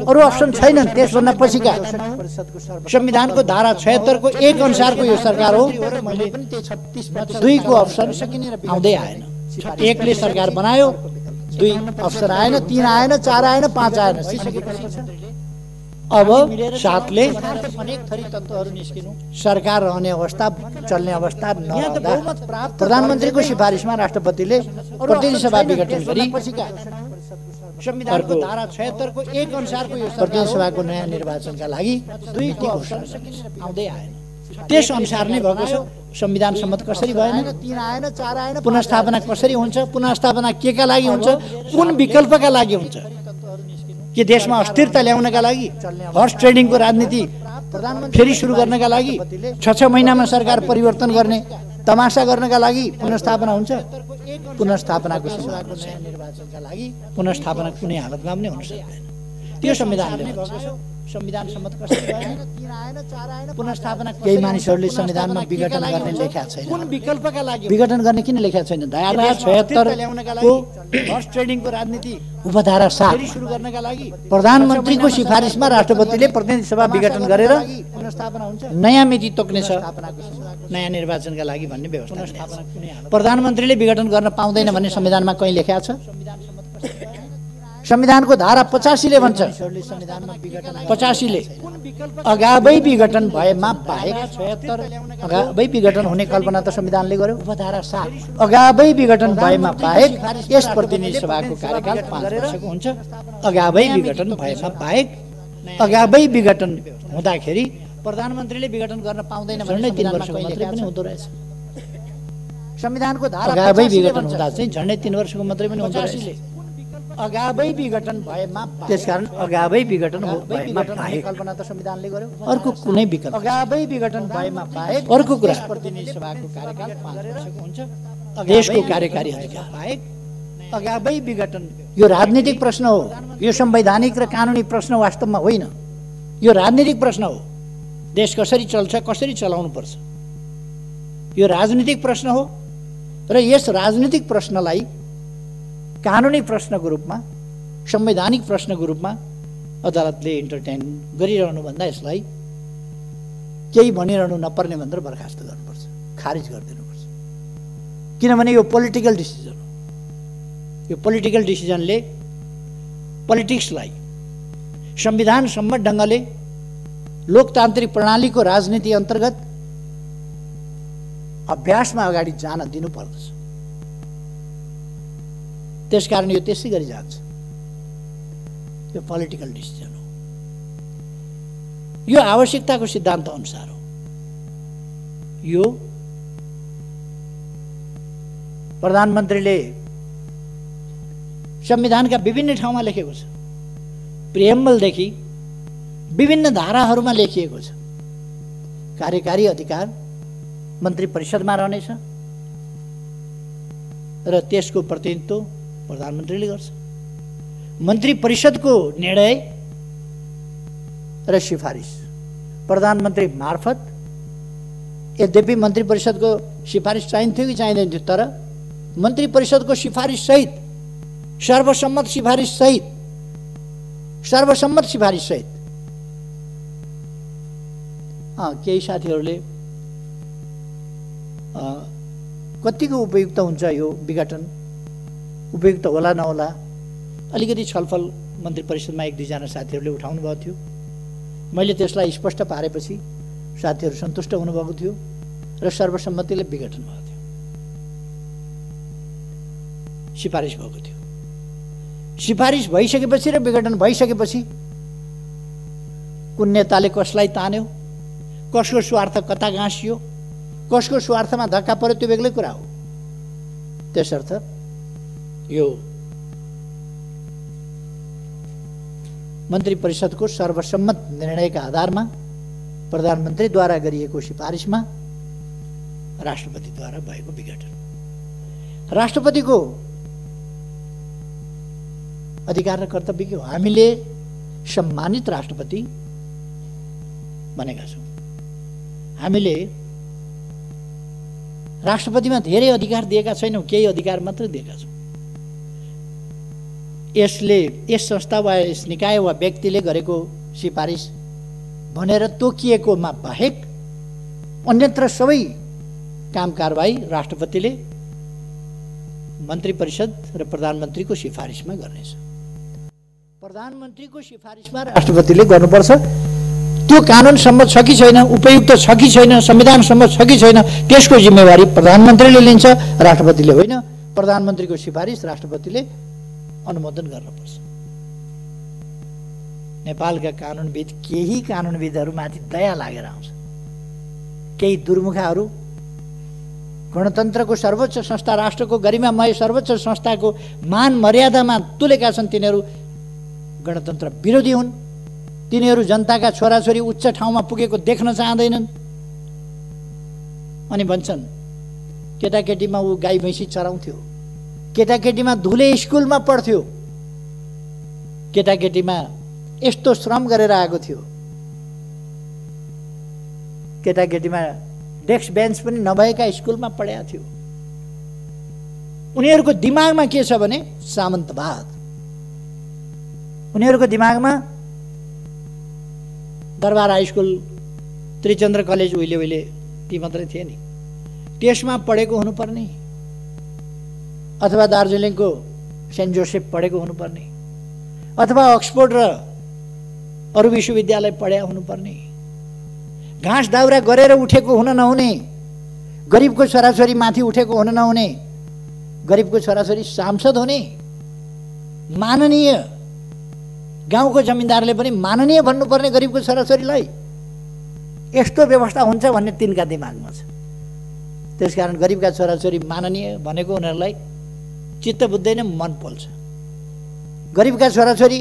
अरू अप्सन छैनन्। त्यसभन्दा पछिका संविधानको धारा 76 को 1 अनुसारको यो सरकार हो। 2 को अप्सन आउँदै आएन। 1 ले सरकार बनायो, 2 अप्सन आएन, 3 आएन, 4 आएन, 5 आएन। अब 7 ले अनेक थरी तत्त्वहरू निस्किनु। सरकार रहने अवस्था, चल्ने अवस्था नहुँदा प्रधानमन्त्रीको सिफारिसमा राष्ट्रपतिले प्रतिनिधि सभा विघटन गरी संविधानको धारा 76 को 1 अनुसारको यो प्रतिनिधि सभाको नयाँ निर्वाचनका लागि 2 को अप्सन आउँदै आएन। त्यस अनुसार नै भएको छ। संविधान सम्मत कसरी भएन, 3 आएन, 4 आएन, पुनर्स्थापना कसरी हुन्छ, पुनर्स्थापना केका लागि हुन्छ, कुन विकल्पका लागि हुन्छ? के देशमा अस्थिरता ल्याउनका लागि, हर्स ट्रेडिङको राजनीति फेरि सुरु गर्नका लागि, 6 महिनामा सरकार परिवर्तन गर्ने तमासा गर्नका लागि पुनर्स्थापना हुन्छ? पुनर्स्थापनाको निर्वाचनका लागि पुनर्स्थापना कुनै हालतमा पनि हुन सक्दैन। त्यो संविधानले संविधान सम्मत कसरी भएन, 3 आएन, 4 आएन, पुनर्स्थापना केही मानिसहरूले संविधानमा विघटन गर्ने लेख्या छैन। कुन विकल्पका लागि विघटन गर्ने किन लेख्या छैन? धारा 76 को हर्स ट्रेडिङको राजनीति उपधारा 7 सुरु गर्नका लागि प्रधानमन्त्रीको सिफारिसमा राष्ट्रपतिले प्रतिनिधि सभा विघटन गरेर पुनर्स्थापना हुन्छ, नयाँ मिति तोक्ने छ नयाँ निर्वाचनका लागि भन्ने व्यवस्था। प्रधानमन्त्रीले विघटन गर्न पाउँदैन भन्ने संविधानमा कहीँ लेख्या छ? संविधानको धारा 85 ले भन्छ, 85 ले अगावै विघटन भएमा बाहेक, 76 अगावै विघटन हुने कल्पना त संविधानले गर्यो। उपधारा 7 अगावै विघटन भएमा बाहेक यस प्रतिनिधि सभाको कार्यकाल 5 वर्षको हुन्छ। अगावै विघटन भएमा बाहेक, अगावै विघटन हुँदाखेरि प्रधानमन्त्रीले विघटन गर्न पाउँदैन भन्ने 3 वर्षको मात्रै पनि हुँदो रहेछ। संविधानको धारा अगावै विघटन हुँदा चाहिँ झन्डै 3 वर्षको मात्रै पनि हुँदो रहेछ। अगावै विघटन भएमा, त्यसकारण अगावै विघटन भएमा बाहेक कल्पना त संविधानले गर्यो। अर्को कुनै विकल्प अगावै विघटन भएमा बाहेक अर्को कुरा प्रतिनिधि सभाको कार्यकाल 5 वर्षको हुन्छ। देशको कार्यकारी अधिकार बाहेक अगावै विघटन यो राजनीतिक प्रश्न हो। यो संवैधानिक र कानुनी प्रश्न वास्तवमा होइन। यो राजनीतिक प्रश्न हो। देश कसरी चल्छ, कसरी चलाउनु पर्छ, यो राजनीतिक प्रश्न हो। र यस राजनीतिक प्रश्नलाई कानुनी प्रश्नको रूपमा, संवैधानिक प्रश्नको रूपमा अदालतले इन्टरटेन गरिरहनु भन्दा यसलाई केही भनिरहनु नपर्ने भनेर बर्खास्त गर्नुपर्छ, खारिज गरिदिनुपर्छ। किनभने यो पोलिटिकल डिसिजन हो। यो पोलिटिकल डिसिजनले पोलिटिक्सलाई संविधान सम्मत ढङ्गले लोकतान्त्रिक प्रणालीको राजनीति अन्तर्गत अभ्यासमा अगाडि जान दिनुपर्दछ। त्यसकारण यो त्यसै गरी जान्छ। यो पोलिटिकल डिसिजन हो। यो आवश्यकताको सिद्धान्त अनुसार हो। यो प्रधानमन्त्रीले संविधानका विभिन्न ठाउँमा लेखेको छ। प्रिएम्बलदेखि विभिन्न धाराहरूमा लेखिएको छ। कार्यकारी अधिकार मन्त्री परिषदमा रहनेछ र त्यसको प्रतिनिधित्व प्रधानमन्त्रीले गर्छ। मन्त्री परिषदको निर्णय र सिफारिस प्रधानमन्त्री मार्फत यद्यपि मन्त्री परिषदको सिफारिस चाहिन्थ्यो कि चाहिँदैन थियो, तर मन्त्री परिषदको सिफारिस सहित सर्वसम्मत सिफारिस सहित केही साथीहरूले कतिको उपयुक्त हुन्छ यो विघटन, उपयुक्त होला नहोला, अलिकति छलफल मन्त्री परिषदमा 1-2 जना साथीहरूले उठाउनु भएको थियो। मैले त्यसलाई स्पष्ट पारेपछि साथीहरू सन्तुष्ट हुनुभएको थियो र सर्वसम्मतिले विघटन भएको थियो, सिफारिस भएको थियो। सिफारिस भइसकेपछि र विघटन भइसकेपछि कुन नेताले कसलाई तान्यो, कसको स्वार्थ कता गाँसियो, कसको स्वार्थमा धक्का पर्यो, त्यो बेग्लै कुरा हो। त्यसर्थ यो मन्त्री परिषदको सर्वसम्मत निर्णयका आधारमा प्रधानमन्त्रीद्वारा गरिएको सिफारिसमा राष्ट्रपतिद्वारा भएको विघटन, राष्ट्रपतिको अधिकार र कर्तव्य के हो? हामीले सम्मानित राष्ट्रपति बनेका छौँ। हामीले राष्ट्रपतिमा धेरै अधिकार दिएका छैनौँ, केही अधिकार मात्र दिएका छौँ। यस संस्था वा यस निकाय वा व्यक्तिले गरेको सिफारिस भनेर तोकिएकोमा बाहेक अन्यत्र सबै काम कारबाही राष्ट्रपतिले मन्त्री परिषद र प्रधानमन्त्रीको सिफारिसमा गर्नेछ। प्रधानमन्त्रीको सिफारिसमा राष्ट्रपतिले गर्नुपर्छ। त्यो कानुन सम्मत छ कि छैन, उपयुक्त छ कि छैन, संविधान सम्मत छ कि छैन, त्यसको जिम्मेवारी प्रधानमन्त्रीले लिन्छ, राष्ट्रपतिले होइन। प्रधानमन्त्रीको सिफारिस राष्ट्रपतिले अनुमोदन गर्नुपर्छ। नेपालका कानुनविद, केही कानुनविदहरूमाथि दया लागेर आउँछ। केही दुर्मुखाहरू गणतन्त्रको सर्वोच्च संस्था, राष्ट्रको गरिमामय सर्वोच्च संस्थाको मान मर्यादामा तुलेका छन्। तिनीहरू गणतन्त्र विरोधी हुन्। तिनीहरू जनताका छोराछोरी उच्च ठाउँमा पुगेको देख्न चाहँदैनन्। अनि भन्छन् केटाकेटीमा ऊ गाई भैँसी चराउँथ्यो, केटाकेटीमा धुले स्कुलमा पढ्थ्यो, केटाकेटीमा यस्तो श्रम गरेर आएको थियो, केटाकेटीमा डेस्क बेन्च पनि नभएका स्कुलमा पढेका थियो। उनीहरूको दिमागमा के छ भने सामन्तवाद। उनीहरूको दिमागमा दरबार हाई स्कुल, त्रिचन्द्र कलेज उहिले ती मात्रै थिए नि, त्यसमा पढेको हुनुपर्ने, अथवा दार्जिलिङको सेन्ट जोसेफ पढेको हुनुपर्ने, अथवा अक्सफोर्ड र अरू विश्वविद्यालय पढेका हुनुपर्ने, घाँस दाउरा गरेर उठेको हुन नहुने, गरिबको छोराछोरी माथि उठेको हुन नहुने, गरिबको छोराछोरी सांसद हुने, माननीय, गाउँको जमिनदारले पनि माननीय भन्नुपर्ने गरिबको छोराछोरीलाई। यस्तो व्यवस्था हुन्छ भन्ने तिनका दिमागमा छ। त्यसकारण गरिबका छोराछोरी माननीय भनेको उनीहरूलाई चित्त बुझ्दैन, मन पोल्छ। गरिबका छोराछोरी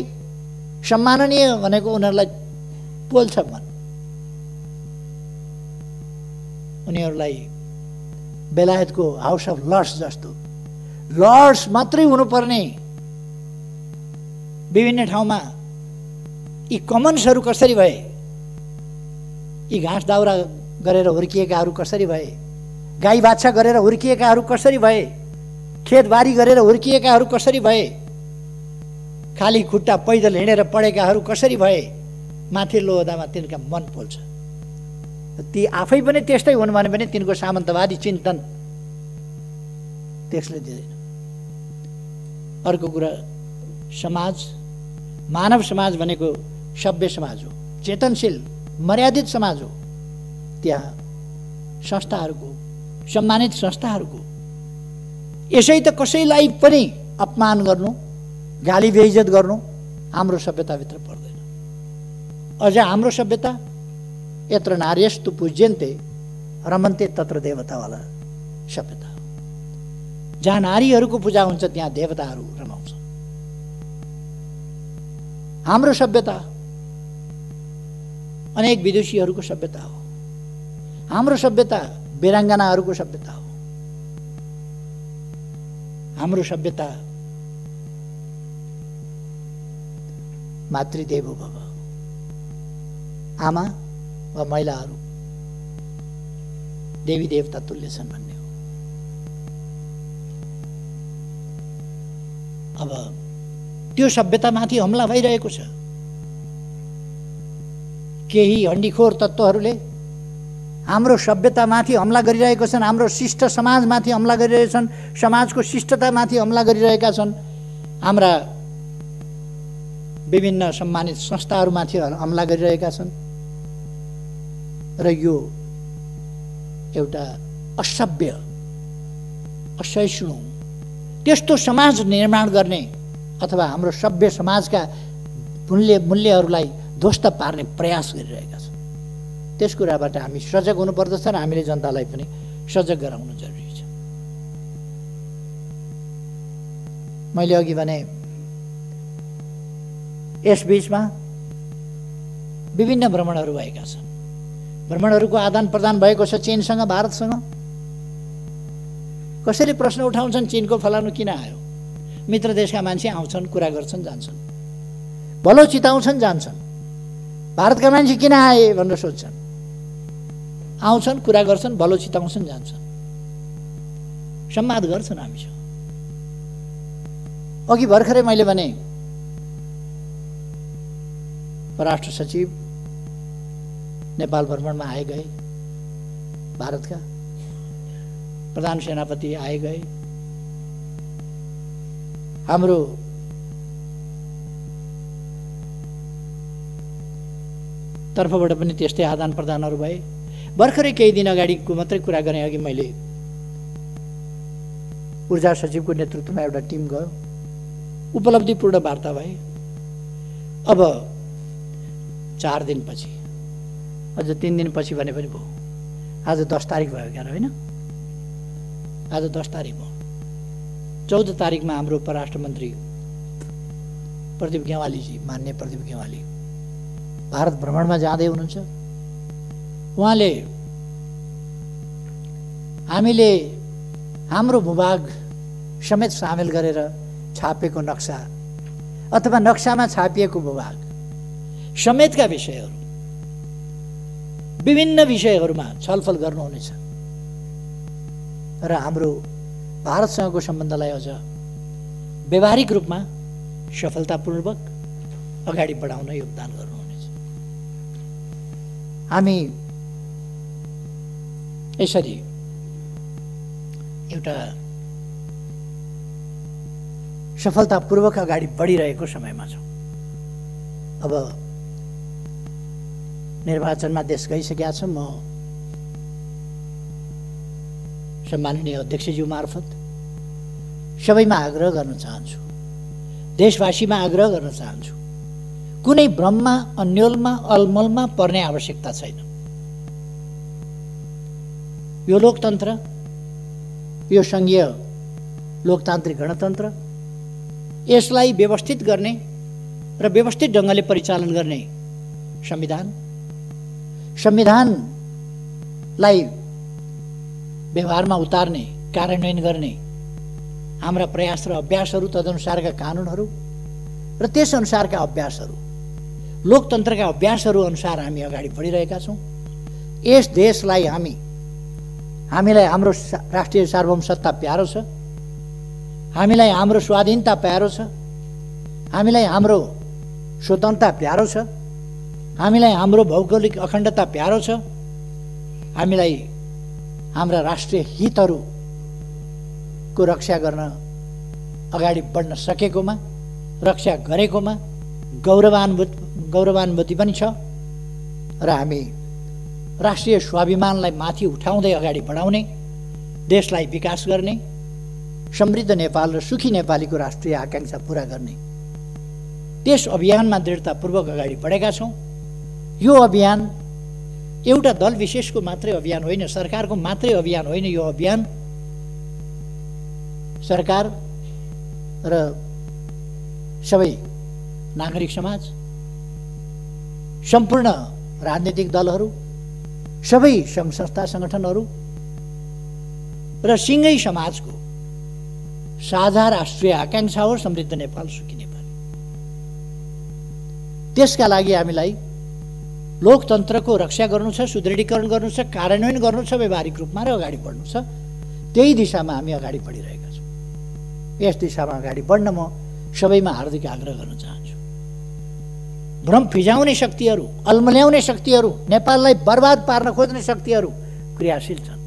सम्माननीय भनेको उनीहरूलाई पोल्छ मन। उनीहरूलाई बेलायतको हाउस अफ लर्ड्स जस्तो लर्ड्स मात्रै हुनुपर्ने विभिन्न ठाउँमा यी कमन्सहरू कसरी भए, यी घाँस दाउरा गरेर हुर्किएकाहरू कसरी भए, गाई बाछा गरेर हुर्किएकाहरू कसरी भए, खेतबारी गरेर हुर्किएकाहरू कसरी भए, खाली खुट्टा पैदल हिँडेर पढेकाहरू कसरी भए, माथिल्लो ओहदामा तिनका मन पोल्छ। ती आफै पनि त्यस्तै हुन् भने पनि तिनको सामन्तवादी चिन्तन त्यसले दिँदैन। अर्को कुरा, समाज, मानव समाज भनेको सभ्य समाज हो, चेतनशील मर्यादित समाज हो। त्यहाँ संस्थाहरूको, सम्मानित संस्थाहरूको, यसै त कसैलाई पनि अपमान गर्नु, गाली बेइज्जत गर्नु हाम्रो सभ्यताभित्र पर्दैन। अझ हाम्रो सभ्यता यत्र नार्यस्तु पूज्यन्ते रमन्ते तत्र देवतावाला सभ्यता हो। जहाँ नारीहरूको पूजा हुन्छ त्यहाँ देवताहरू रमाउँछ। हाम्रो सभ्यता अनेक विदेशीहरूको सभ्यता हो। हाम्रो सभ्यता वीराङ्गनाहरूको सभ्यता हो। हाम्रो सभ्यता मातृदेवो भव, आमा वा महिलाहरू देवी देवता तुल्य छन् भन्ने हो। अब त्यो सभ्यतामाथि हमला भइरहेको छ। केही हण्डीखोर तत्त्वहरूले हाम्रो सभ्यतामाथि हमला गरिरहेका छन्, हाम्रो शिष्ट समाजमाथि हमला गरिरहेछन्, समाजको शिष्टतामाथि हमला गरिरहेका छन्, हाम्रा विभिन्न सम्मानित संस्थाहरूमाथि हमला गरिरहेका छन्। र यो एउटा असभ्य, असहिष्णु, त्यस्तो समाज निर्माण गर्ने अथवा हाम्रो सभ्य समाजका मूल्यहरूलाई ध्वस्त पार्ने प्रयास गरिरहेका छन्। त्यस कुराबाट हामी सजग हुनुपर्दछ र हामीले जनतालाई पनि सजग गराउनु जरुरी छ। मैले अघि भने यस बीचमा विभिन्न भ्रमणहरू भएका छन्। भ्रमणहरूको आदान प्रदान भएको छ चीनसँग, भारतसँग। कसैले प्रश्न उठाउँछन् चीनको फलानु किन आयो? मित्र देशका मान्छे आउँछन्, कुरा गर्छन्, जान्छन्, भलो चिताउँछन्, जान्छन्। भारतका मान्छे किन आए भनेर सोध्छन्, आउँछन्, कुरा गर्छन्, भलो चिताउँछन्, जान्छन्, संवाद गर्छन् हामीसँग। अघि भर्खरै मैले भने परराष्ट्र सचिव नेपाल भ्रमणमा आए गए, भारतका प्रधान सेनापति आए गए, हाम्रो तर्फबाट पनि त्यस्तै आदान प्रदानहरू भए। भर्खरै केही दिन अगाडिको मात्रै कुरा गरेँ। अघि मैले ऊर्जा सचिवको नेतृत्वमा एउटा टिम गयो, उपलब्धिपूर्ण वार्ता भए। अब 4 दिनपछि, अझ 3 दिनपछि भने पनि भयो। आज 10 तारिक भयो क्या, होइन? आज 10 तारिक भयो। 14 तारिकमा हाम्रो परराष्ट्र मन्त्री प्रदीप गेवालीजी, मान्य प्रदीप गेवाली भारत भ्रमणमा जाँदै हुनुहुन्छ। उहाँले हामीले हाम्रो भूभाग समेत सामेल गरेर छापेको नक्सा अथवा नक्सामा छापिएको भूभाग समेतका विषयहरू, विभिन्न विषयहरूमा छलफल गर्नुहुनेछ र हाम्रो भारतसँगको सम्बन्धलाई अझ व्यावहारिक रूपमा सफलतापूर्वक अगाडि बढाउन योगदान गर्नुहुनेछ। हामी यसरी एउटा सफलतापूर्वक अगाडि बढिरहेको समयमा छौँ। अब निर्वाचनमा देश गइसकेका छ। म सम्माननीय अध्यक्षज्यू मार्फत सबैमा आग्रह गर्न चाहन्छु, देशवासीमा आग्रह गर्न चाहन्छु, कुनै भ्रममा, अन्योलमा, अलमलमा पर्ने आवश्यकता छैन। यो लोकतन्त्र, यो सङ्घीय लोकतान्त्रिक गणतन्त्र, यसलाई व्यवस्थित गर्ने र व्यवस्थित ढङ्गले परिचालन गर्ने संविधानलाई व्यवहारमा उतार्ने, कार्यान्वयन गर्ने हाम्रा प्रयास र अभ्यासहरू, तदनुसारका कानुनहरू र त्यस अनुसारका अभ्यासहरू, लोकतन्त्रका अभ्यासहरू अनुसार हामी अगाडि बढिरहेका छौँ। यस देशलाई हामीलाई हाम्रो राष्ट्रिय सार्वभौम सत्ता प्यारो छ, हामीलाई हाम्रो स्वाधीनता प्यारो छ, हामीलाई हाम्रो स्वतन्त्रता प्यारो छ, हामीलाई हाम्रो भौगोलिक अखण्डता प्यारो छ, हामीलाई हाम्रा राष्ट्रिय हितहरूको रक्षा गर्न अगाडि बढ्न सकेकोमा, रक्षा गरेकोमा गौरवान्वित पनि छ र हामी राष्ट्रिय स्वाभिमानलाई माथि उठाउँदै अगाडि बढाउने, देशलाई विकास गर्ने, समृद्ध नेपाल र सुखी नेपालीको राष्ट्रिय आकांक्षा पूरा गर्ने त्यस अभियानमा दृढतापूर्वक अगाडि बढेका छौँ। यो अभियान एउटा दल विशेषको मात्रै अभियान होइन, सरकारको मात्रै अभियान होइन। यो अभियान सरकार र सबै नागरिक समाज, सम्पूर्ण राजनीतिक दलहरू, सबै सङ्घ संस्था सङ्गठनहरू र सिङ्गै समाजको साझा राष्ट्रिय आकांक्षा हो समृद्ध नेपाल, सुखी नेपाल। त्यसका लागि हामीलाई लोकतन्त्रको रक्षा गर्नु छ, सुदृढीकरण गर्नु छ, कार्यान्वयन गर्नु छ व्यावहारिक रूपमा र अगाडि बढ्नु छ। त्यही दिशामा हामी अगाडि बढिरहेका छौँ। यस दिशामा अगाडि बढ्न म सबैमा हार्दिक आग्रह गर्न चाहन्छु। भ्रम फिजाउने शक्तिहरू, अल्मल्याउने शक्तिहरू, नेपाललाई बर्बाद पार्न खोज्ने शक्तिहरू क्रियाशील छन्।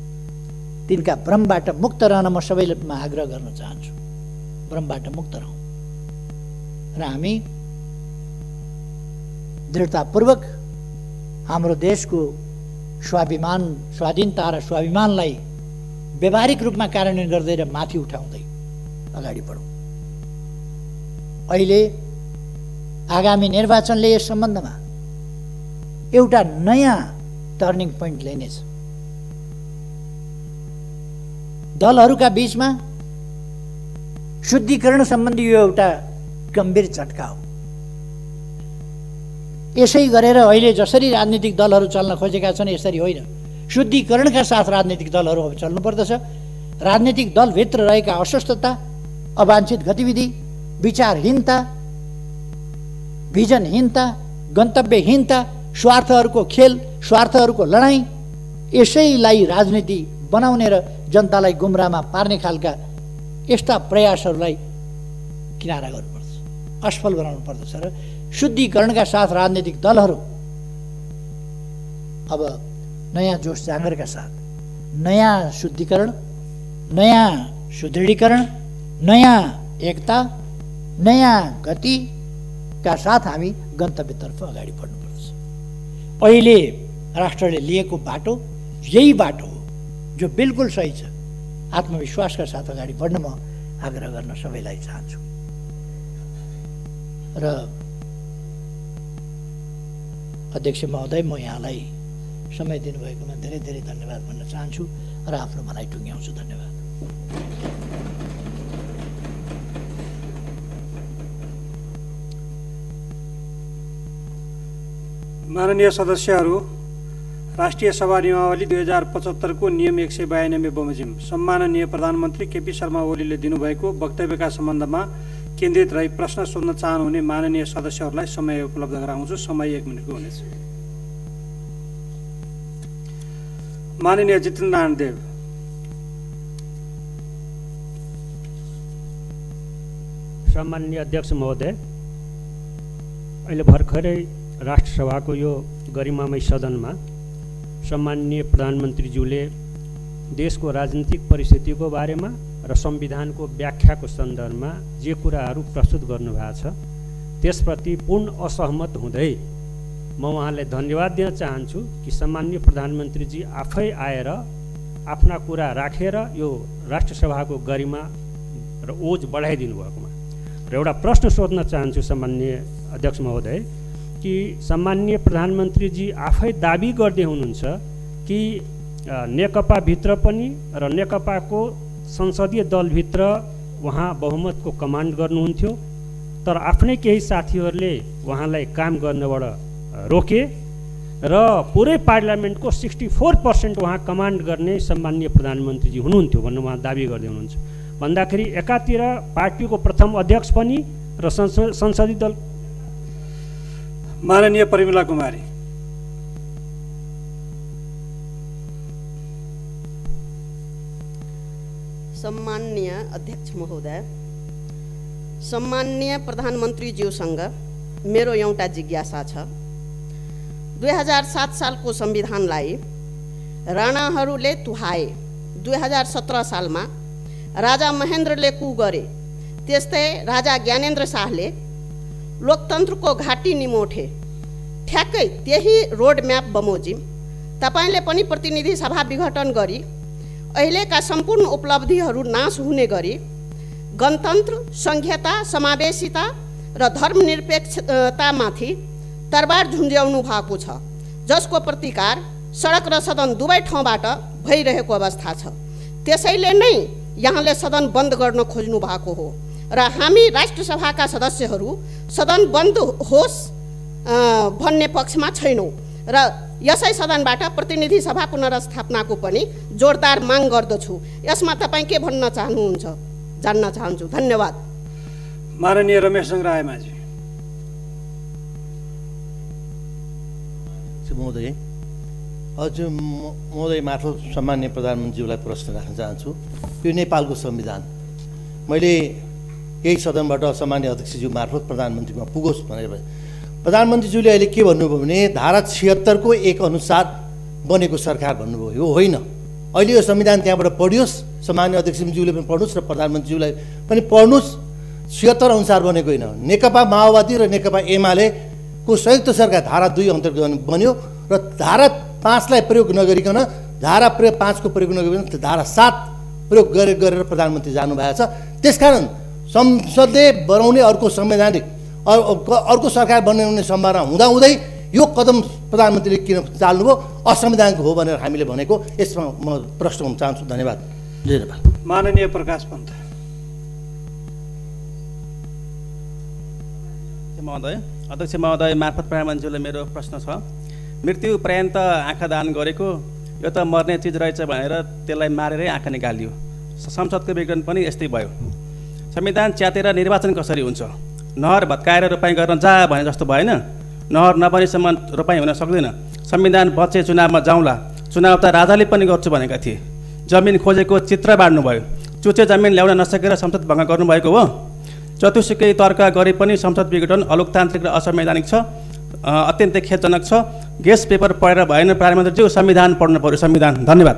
तिनका भ्रमबाट मुक्त रहन म सबैमा आग्रह गर्न चाहन्छु। भ्रमबाट मुक्त रहौँ र हामी दृढतापूर्वक हाम्रो देशको स्वाभिमान, स्वाधीनता र स्वाभिमानलाई व्यावहारिक रूपमा कार्यान्वयन गर्दै र माथि उठाउँदै अगाडि बढौँ। अहिले आगामी निर्वाचनले यस सम्बन्धमा एउटा नयाँ टर्निङ पोइन्ट ल्याइनेछ। दलहरूका बीचमा शुद्धिकरण सम्बन्धी यो एउटा गम्भीर झट्का हो। यसै गरेर अहिले जसरी राजनीतिक दलहरू चल्न खोजेका छन् यसरी होइन, शुद्धिकरणका साथ राजनीतिक दलहरू अब चल्नुपर्दछ। राजनीतिक दलभित्र रहेका अस्वस्थता, अवाञ्छित गतिविधि, विचारहीनता, भिजनहीनता, गन्तव्यहीनता, स्वार्थहरूको खेल, स्वार्थहरूको लडाइँ, यसैलाई राजनीति बनाउने र जनतालाई गुमराहमा पार्ने खालका यस्ता प्रयासहरूलाई किनारा गर्नुपर्छ, असफल बनाउनु पर्दछ र शुद्धिकरणका साथ राजनीतिक दलहरू अब नयाँ जोस जाँगरका साथ नयाँ शुद्धिकरण, नयाँ सुदृढीकरण, नयाँ एकता, नयाँ गतिका साथ हामी गन्तव्यतर्फ अगाडि बढ्नुपर्छ। अहिले राष्ट्रले लिएको बाटो यही बाटो हो जो बिल्कुल सही छ। आत्मविश्वासका साथ अगाडि बढ्न म आग्रह गर्न सबैलाई चाहन्छु र अध्यक्ष महोदय, म यहाँलाई समय दिनुभएकोमा धेरै धेरै धन्यवाद भन्न चाहन्छु र आफ्नो भनाइ टुङ्ग्याउँछु। धन्यवाद।
माननीय सदस्यहरू, राष्ट्रिय सभा नियमावली 2075 को नियम 192 बमोजिम सम्माननीय प्रधानमन्त्री केपी शर्मा ओलीले दिनुभएको वक्तव्यका सम्बन्धमा केन्द्रित रही प्रश्न सोध्न चाहनुहुने माननीय सदस्यहरूलाई समय उपलब्ध गराउँछु। समय 1 मिनटको हुनेछ। माननीय जितेन्द्र नारायण देव।
सम्माननीय अध्यक्ष महोदय, अहिले भर्खरै राष्ट्रसभाको यो गरिमामय सदनमा सम्माननीय प्रधानमन्त्रीज्यूले देशको राजनीतिक परिस्थितिको बारेमा र संविधानको व्याख्याको सन्दर्भमा जे कुराहरू प्रस्तुत गर्नुभएको छ त्यसप्रति पूर्ण असहमत हुँदै म उहाँलाई धन्यवाद दिन चाहन्छु कि सम्माननीय प्रधानमन्त्रीजी आफै आएर आफ्ना कुरा राखेर यो राष्ट्रसभाको गरिमा र ओज बढाइदिनु भएकोमा। र एउटा प्रश्न सोध्न चाहन्छु सम्माननीय अध्यक्ष महोदय कि सम्माननीय प्रधानमन्त्रीजी आफै दाबी गर्दै हुनुहुन्छ कि नेकपाभित्र पनि र नेकपाको संसदीय दलभित्र उहाँ बहुमतको कमान्ड गर्नुहुन्थ्यो, तर आफ्नै केही साथीहरूले उहाँलाई काम गर्नबाट रोके र पुरै पार्लियामेन्टको 64% उहाँ कमान्ड गर्ने सम्माननीय प्रधानमन्त्रीजी हुनुहुन्थ्यो भन्ने उहाँ दाबी गर्दै हुनुहुन्छ। भन्दाखेरि एकातिर पार्टीको प्रथम अध्यक्ष पनि र संसदीय दल।
माननीय परिमला कुमारी।
सम्माननीय अध्यक्ष महोदय, सम्माननीय प्रधानमन्त्रीज्यूसँग मेरो एउटा जिज्ञासा छ। 2007 सालको संविधानलाई राणाहरूले तुहाए। 2017 सालमा राजा महेन्द्रले कु गरे, त्यस्तै राजा ज्ञानेन्द्र शाहले लोकतन्त्रको घाटी निमोठे। ठ्याक्कै त्यही रोड म्याप बमोजिम तपाईले पनि प्रतिनिधि सभा विघटन गरी अहिलेका सम्पूर्ण उपलब्धिहरू नाश हुने गरी गणतन्त्र, संघीयता, समावेशिता र धर्मनिरपेक्षतामाथि तरबार झुन्ज्याउनु भएको छ, जसको प्रतिकार सडक र सदन दुवै ठाउँबाट भइरहेको अवस्था छ। त्यसैले नै यहाँले सदन बन्द गर्न खोज्नु भएको हो र हामी राष्ट्रसभाका सदस्यहरू सदन बन्द होस् भन्ने पक्षमा छैनौँ र यसै सदनबाट प्रतिनिधि सभा पुनर्स्थापनाको पनि जोरदार माग गर्दछु। यसमा तपाईँ के भन्न चाहनुहुन्छ जान्न चाहन्छु। धन्यवाद।
माननीय रमेश रायमाझी।
अध्यक्ष महोदय, हजुर महोदय मार्फत सम्माननीय प्रधानमन्त्रीज्यूलाई प्रश्न राख्न चाहन्छु। यो नेपालको संविधान मैले यही सदनबाट सम्माननीय अध्यक्षज्यू मार्फत प्रधानमन्त्रीमा पुगोस् भनेर प्रधानमन्त्रीज्यूले अहिले के भन्नुभयो भने धारा 76 को 1 अनुसार बनेको सरकार भन्नुभयो। यो होइन, अहिले यो संविधान त्यहाँबाट पढियोस्, सम्माननीय अध्यक्षज्यूले पनि पढ्नुहोस् र प्रधानमन्त्रीज्यूलाई पनि पढ्नुहोस्। 76 अनुसार बनेको होइन, नेकपा माओवादी र नेकपा एमालेको संयुक्त सरकार धारा 2 अन्तर्गत बन्यो र धारा 5 लाई प्रयोग नगरिकन धारा 5 को प्रयोग नगरिकन धारा 7 प्रयोग गरेर प्रधानमन्त्री जानुभएको छ। त्यसकारण संसदले बनाउने अर्को संवैधानिक अर्को सरकार बनाउने सम्भावना हुँदाहुँदै यो कदम प्रधानमन्त्रीले किन चाल्नुभयो, असंवैधानिक हो भनेर हामीले भनेको। यसमा म प्रश्न गर्न चाहन्छु। धन्यवाद। जय नेपाल।
माननीय प्रकाश पन्त
महोदय, अध्यक्ष महोदय मार्फत प्रधानमन्त्रीलाई मेरो प्रश्न छ। मृत्यु पर्यन्त आँखा दान गरेको यो त मर्ने चिज रहेछ भनेर त्यसलाई मारेरै आँखा निकालियो। संसदको विघटन पनि यस्तै भयो। संविधान च्यातेर निर्वाचन कसरी हुन्छ? नहर भत्काएर रोपाइँ गर्न जा भने जस्तो भएन। नहर नबनेसम्म रोपाइँ हुन सक्दैन। संविधान बचे चुनावमा जाउँला। चुनाव त राजाले पनि गर्छु भनेका थिए। जमिन खोजेको चित्र बाँड्नुभयो। चुचे जमिन ल्याउन नसकेर संसद भङ्ग गर्नुभएको हो। जतिसुकै तर्क गरे पनि संसद विघटन अलोकतान्त्रिक र असंवैधानिक छ, अत्यन्तै खेदजनक छ। गेस्ट पेपर पढेर भएन प्रधानमन्त्रीज्यू, संविधान पढ्नु पर्यो, संविधान। धन्यवाद।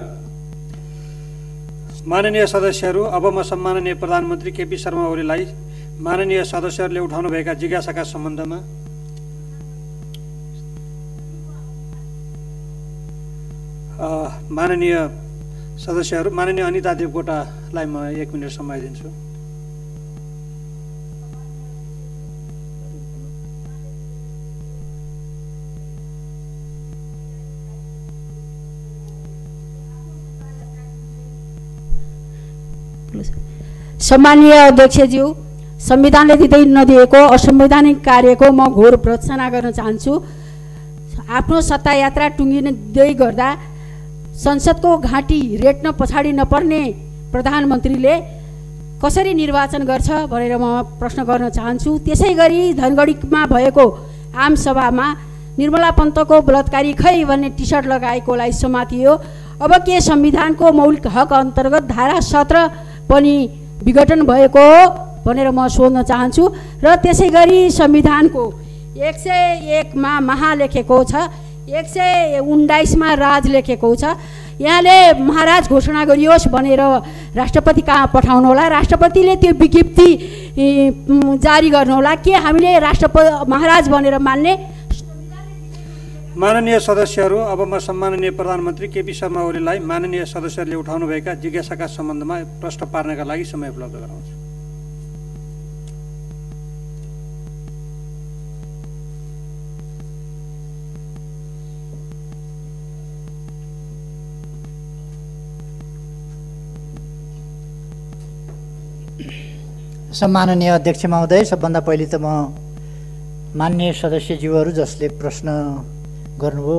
माननीय सदस्यहरू, अब म सम्माननीय प्रधानमन्त्री केपी शर्मा ओलीलाई माननीय सदस्यहरूले उठाउनुभएका जिज्ञासाका सम्बन्धमा माननीय सदस्यहरू, माननीय अनिता देवकोटालाई म 1 मिनट समय दिन्छु।
सम्माननीय अध्यक्षज्यू, संविधानले दिँदै नदिएको असंवैधानिक कार्यको म घोर भर्त्सना गर्न चाहन्छु। आफ्नो सत्ता यात्रा टुङ्गिँदै गर्दा संसदको घाँटी रेट्न पछाडि नपर्ने प्रधानमन्त्रीले कसरी निर्वाचन गर्छ भनेर म प्रश्न गर्न चाहन्छु। त्यसै गरी धनगढीमा भएको आमसभामा निर्मला पन्तको बलात्कारी खै भन्ने टी सर्ट लगाएकोलाई समातियो। अब के संविधानको मौलिक हक अन्तर्गत धारा 17 पनि विघटन भएको हो भनेर म सोध्न चाहन्छु। र त्यसै गरी संविधानको 101 मा महा लेखेको छ, 119 मा राज लेखेको छ। यहाँले महाराज घोषणा गरियोस् भनेर राष्ट्रपति कहाँ पठाउनुहोला, राष्ट्रपतिले त्यो विज्ञप्ति जारी गर्नुहोला। के हामीले महाराज भनेर मान्ने?
माननीय सदस्यहरू, अब म सम्माननीय प्रधानमन्त्री केपी शर्मा ओलीलाई माननीय सदस्यहरूले उठाउनुभएका जिज्ञासाका सम्बन्धमा प्रश्न पार्नका लागि समय उपलब्ध गराउँछु।
सम्माननीय अध्यक्ष महोदय, सबभन्दा पहिले त म माननीय सदस्यज्यूहरू जसले प्रश्न गर्नुभयो,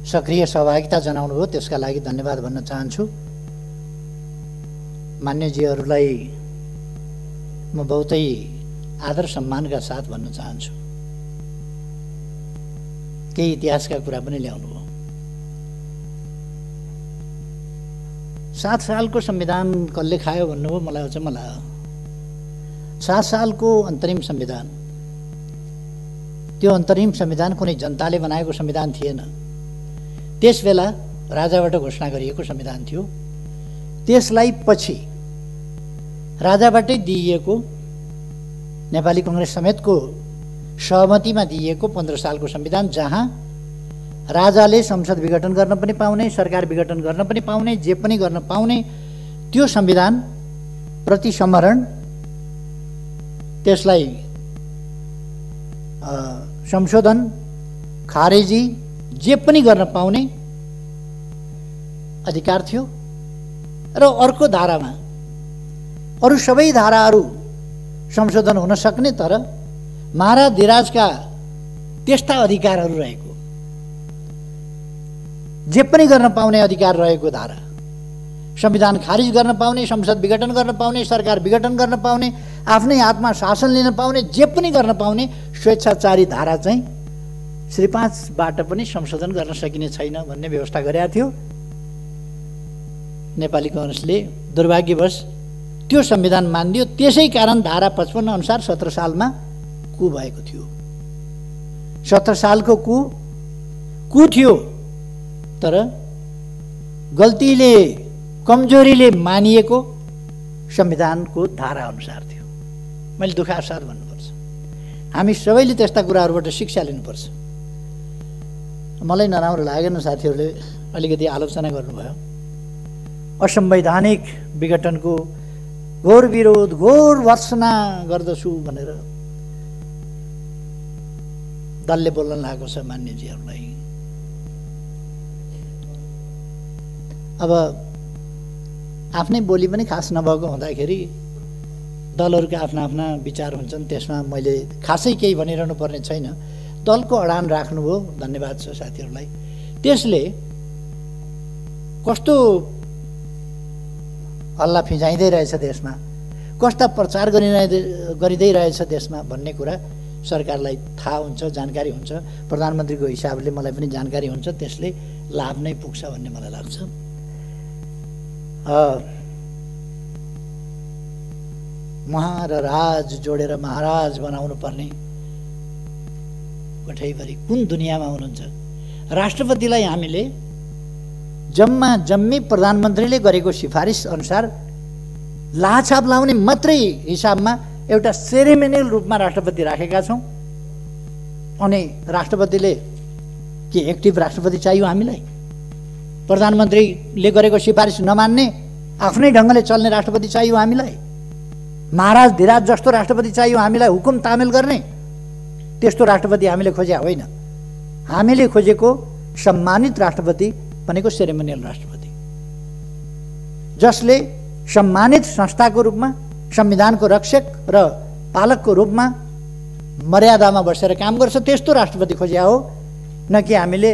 सक्रिय सहभागिता जनाउनुभयो, त्यसका लागि धन्यवाद भन्न चाहन्छु। मान्यज्यूहरूलाई म बहुतै आदर सम्मानका साथ भन्न चाहन्छु। केही इतिहासका कुरा पनि ल्याउनुभयो। 7 सालको संविधान कसले खायो भन्नुभयो, मलाई अचम्म लाग्यो। 7 सालको अन्तरिम संविधान, त्यो अन्तरिम संविधान कुनै जनताले बनाएको संविधान थिएन। त्यसबेला राजाबाट घोषणा गरिएको संविधान थियो। त्यसलाई पछि राजाबाटै दिइएको, नेपाली कांग्रेस समेतको सहमतिमा दिइएको 15 सालको संविधान, जहाँ राजाले संसद विघटन गर्न पनि पाउने, सरकार विघटन गर्न पनि पाउने, जे पनि गर्न पाउने, त्यो संविधान प्रति सम्मरण, त्यसलाई संशोधन, खारेजी, जे पनि गर्न पाउने अधिकार थियो। र अर्को धारामा अरू सबै धाराहरू संशोधन हुन सक्ने, तर महाराजधिराजका त्यस्ता अधिकारहरू रहेको, जे पनि गर्न पाउने अधिकार रहेको धारा, संविधान खारिज गर्न पाउने, संसद विघटन गर्न पाउने, सरकार विघटन गर्न पाउने, आफ्नै हातमा शासन लिन पाउने, जे पनि गर्न पाउने स्वेच्छाचारी धारा चाहिँ श्री 5बाट पनि संशोधन गर्न सकिने छैन भन्ने व्यवस्था गरेका थियो। नेपाली काङ्ग्रेसले दुर्भाग्यवश त्यो संविधान मानिदियो। त्यसै कारण धारा 55 अनुसार 17 सालमा कु भएको थियो। 17 सालको कु थियो, तर गल्तीले कमजोरीले मानिएको संविधानको धारा अनुसार थियो। मैले दुःखका साथ भन्नुपर्छ, हामी सबैले त्यस्ता कुराहरूबाट शिक्षा लिनुपर्छ। मलाई नराम्रो लागेन साथीहरूले अलिकति आलोचना गर्नुभयो। असंवैधानिक विघटनको घोर विरोध, घोर भर्त्सना गर्दछु भनेर दलले बोल्न लागेको छ मान्यजीहरूलाई। अब आफ्नै बोली पनि खास नभएको हुँदाखेरि दलहरूका आफ्ना आफ्ना विचार हुन्छन्, त्यसमा मैले खासै केही भनिरहनु पर्ने छैन। दलको अडान राख्नुभयो, धन्यवाद छ साथीहरूलाई। त्यसले कस्तो हल्ला फिजाइँदै रहेछ देशमा, कस्ता प्रचार गरिँदै रहेछ देशमा भन्ने कुरा सरकारलाई थाहा हुन्छ, जानकारी हुन्छ। प्रधानमन्त्रीको हिसाबले मलाई पनि जानकारी हुन्छ, त्यसले लाभ नै पुग्छ भन्ने मलाई लाग्छ। महा र राज जोडेर महाराज बनाउनु पर्ने कठैभरि कुन दुनियाँमा हुनुहुन्छ? राष्ट्रपतिलाई हामीले जम्मी प्रधानमन्त्रीले गरेको सिफारिस अनुसार लाछाप लाउने मात्रै हिसाबमा एउटा सेरेमोनियल रूपमा राष्ट्रपति राखेका छौँ। अनि राष्ट्रपतिले के एक्टिभ राष्ट्रपति चाहियो हामीलाई? प्रधानमन्त्रीले गरेको सिफारिस नमान्ने आफ्नै ढङ्गले चल्ने राष्ट्रपति चाहियो हामीलाई? महाराज धिराज जस्तो राष्ट्रपति चाहियो हामीलाई, हुकुम तामेल गर्ने? त्यस्तो राष्ट्रपति हामीले खोजे होइन। हामीले खोजेको सम्मानित राष्ट्रपति भनेको सेरेमोनियल राष्ट्रपति, जसले सम्मानित संस्थाको रूपमा, संविधानको रक्षक र पालकको रूपमा मर्यादामा बसेर काम गर्छ। त्यस्तो राष्ट्रपति खोज्या हो, न कि हामीले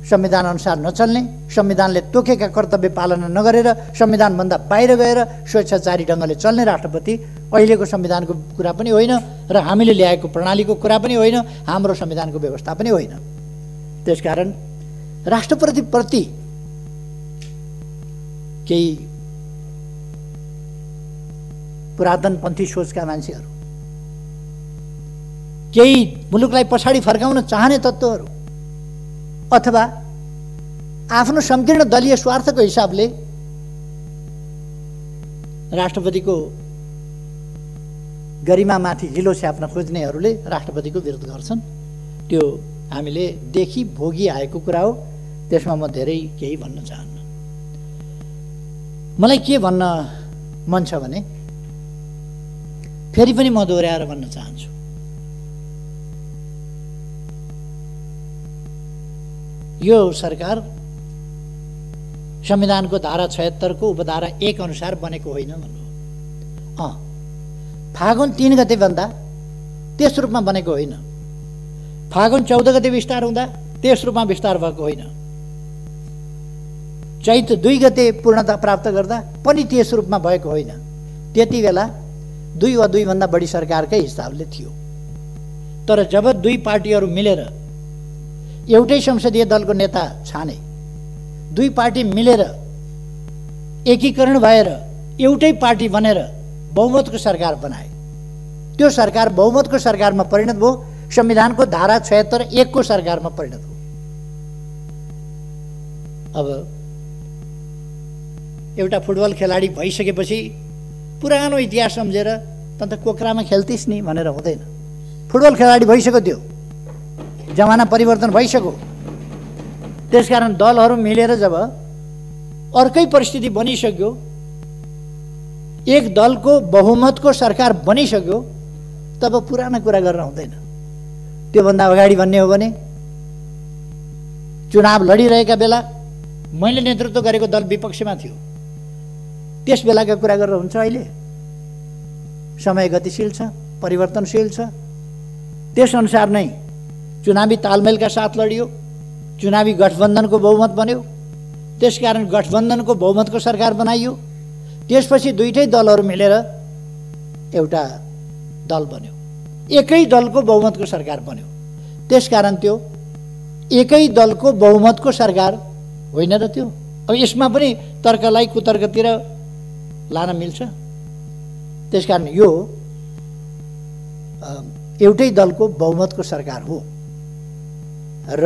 संविधान अनुसार नचल्ने, संविधानले तोकेका कर्तव्य पालना नगरेर संविधानभन्दा बाहिर गएर स्वेच्छाचारी ढङ्गले चल्ने राष्ट्रपति अहिलेको संविधानको कुरा पनि होइन र हामीले ल्याएको प्रणालीको कुरा पनि होइन, हाम्रो संविधानको व्यवस्था पनि होइन। त्यसकारण राष्ट्रपतिप्रति केही पुरातनपन्थी सोचका मान्छेहरू, केही मुलुकलाई पछाडि फर्काउन चाहने तत्त्वहरू, अथवा आफ्नो संकीर्ण दलीय स्वार्थको हिसाबले राष्ट्रपतिको गरिमामाथि हिलो छ्याप्न खोज्नेहरूले राष्ट्रपतिको विरोध गर्छन्। त्यो हामीले देखि भोगी आएको कुरा हो, त्यसमा म धेरै केही भन्न चाहन्न। मलाई के भन्न मन छ भने फेरि पनि म दोहोऱ्याएर भन्न चाहन्छु, यो सरकार संविधानको धारा 76 को उपधारा 1 अनुसार बनेको होइन भन्नु। फागुन 3 गते भन्दा त्यस रूपमा बनेको होइन। फागुन 14 गते विस्तार हुँदा त्यस रूपमा विस्तार भएको होइन। चैत 2 गते पूर्णता प्राप्त गर्दा पनि त्यस रूपमा भएको होइन। त्यति बेला 2 वा 2 भन्दा बढी सरकारकै हिसाबले थियो। तर जब 2 पार्टीहरू मिलेर एउटै संसदीय दलको नेता छाने, 2 पार्टी मिलेर एकीकरण भएर एउटै पार्टी बनेर बहुमतको सरकार बनाए, त्यो सरकार बहुमतको सरकारमा परिणत भयो, संविधानको धारा 76(1) को सरकारमा परिणत भयो। अब एउटा फुटबल खेलाडी भइसकेपछि पुरानो इतिहास सम्झेर त कोक्रामा खेल्थिस् नि भनेर हुँदैन। फुटबल खेलाडी भइसक्यो, त्यो जमाना परिवर्तन भइसक्यो। त्यसकारण दलहरू मिलेर जब अर्कै परिस्थिति बनिसक्यो, एक दलको बहुमतको सरकार बनिसक्यो, तब पुरानो कुरा गर्न हुँदैन। त्योभन्दा अगाडि भन्ने हो भने चुनाव लडिरहेका बेला मैले नेतृत्व गरेको दल विपक्षमा थियो, त्यस बेलाका कुरा गरेर हुन्छ। अहिले समय गतिशील छ, परिवर्तनशील छ, त्यसअनुसार नै चुनावी तालमेलका साथ लडियो, चुनावी गठबन्धनको बहुमत बन्यो, त्यसकारण गठबन्धनको बहुमतको सरकार बनाइयो। त्यसपछि दुईटै दलहरू मिलेर एउटा दल बन्यो, एकै दलको बहुमतको सरकार बन्यो। त्यसकारण त्यो एकै दलको बहुमतको सरकार होइन र त्यो। अब यसमा पनि तर्कलाई कुतर्कतिर लान मिल्छ। त्यसकारण यो एउटै दलको बहुमतको सरकार हो र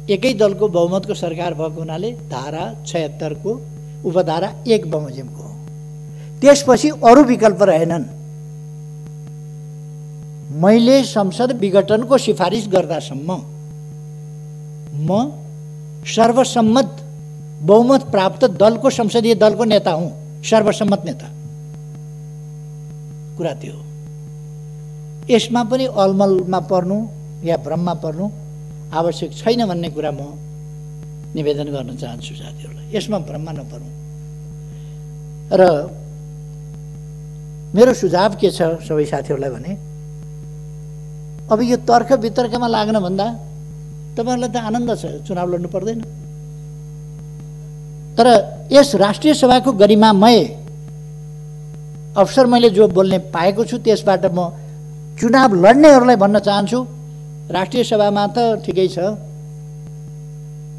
एकै दलको बहुमतको सरकार भएको हुनाले धारा 76 को उपधारा 1 बमोजिमको हो। त्यसपछि अरू विकल्प रहेनन्। मैले संसद विघटनको सिफारिस गर्दासम्म म सर्वसम्मत बहुमत प्राप्त दलको संसदीय दलको नेता हुँ, सर्वसम्मत नेता। कुरा त्यो हो। यसमा पनि अलमलमा पर्नु या भ्रममा पर्नु आवश्यक छैन भन्ने कुरा म निवेदन गर्न चाहन्छु साथीहरूलाई। यसमा भ्रममा नपर्नु। र मेरो सुझाव के छ सबै साथीहरूलाई भने, अब यो तर्क वितर्कमा लाग्न भन्दा तपाईँहरूलाई त आनन्द छ, चुनाव लड्नु पर्दैन। तर यस राष्ट्रिय सभाको गरिमामय अवसर मैले जो बोल्ने पाएको छु त्यसबाट म चुनाव लड्नेहरूलाई भन्न चाहन्छु, राष्ट्रिय सभामा त ठिकै छ,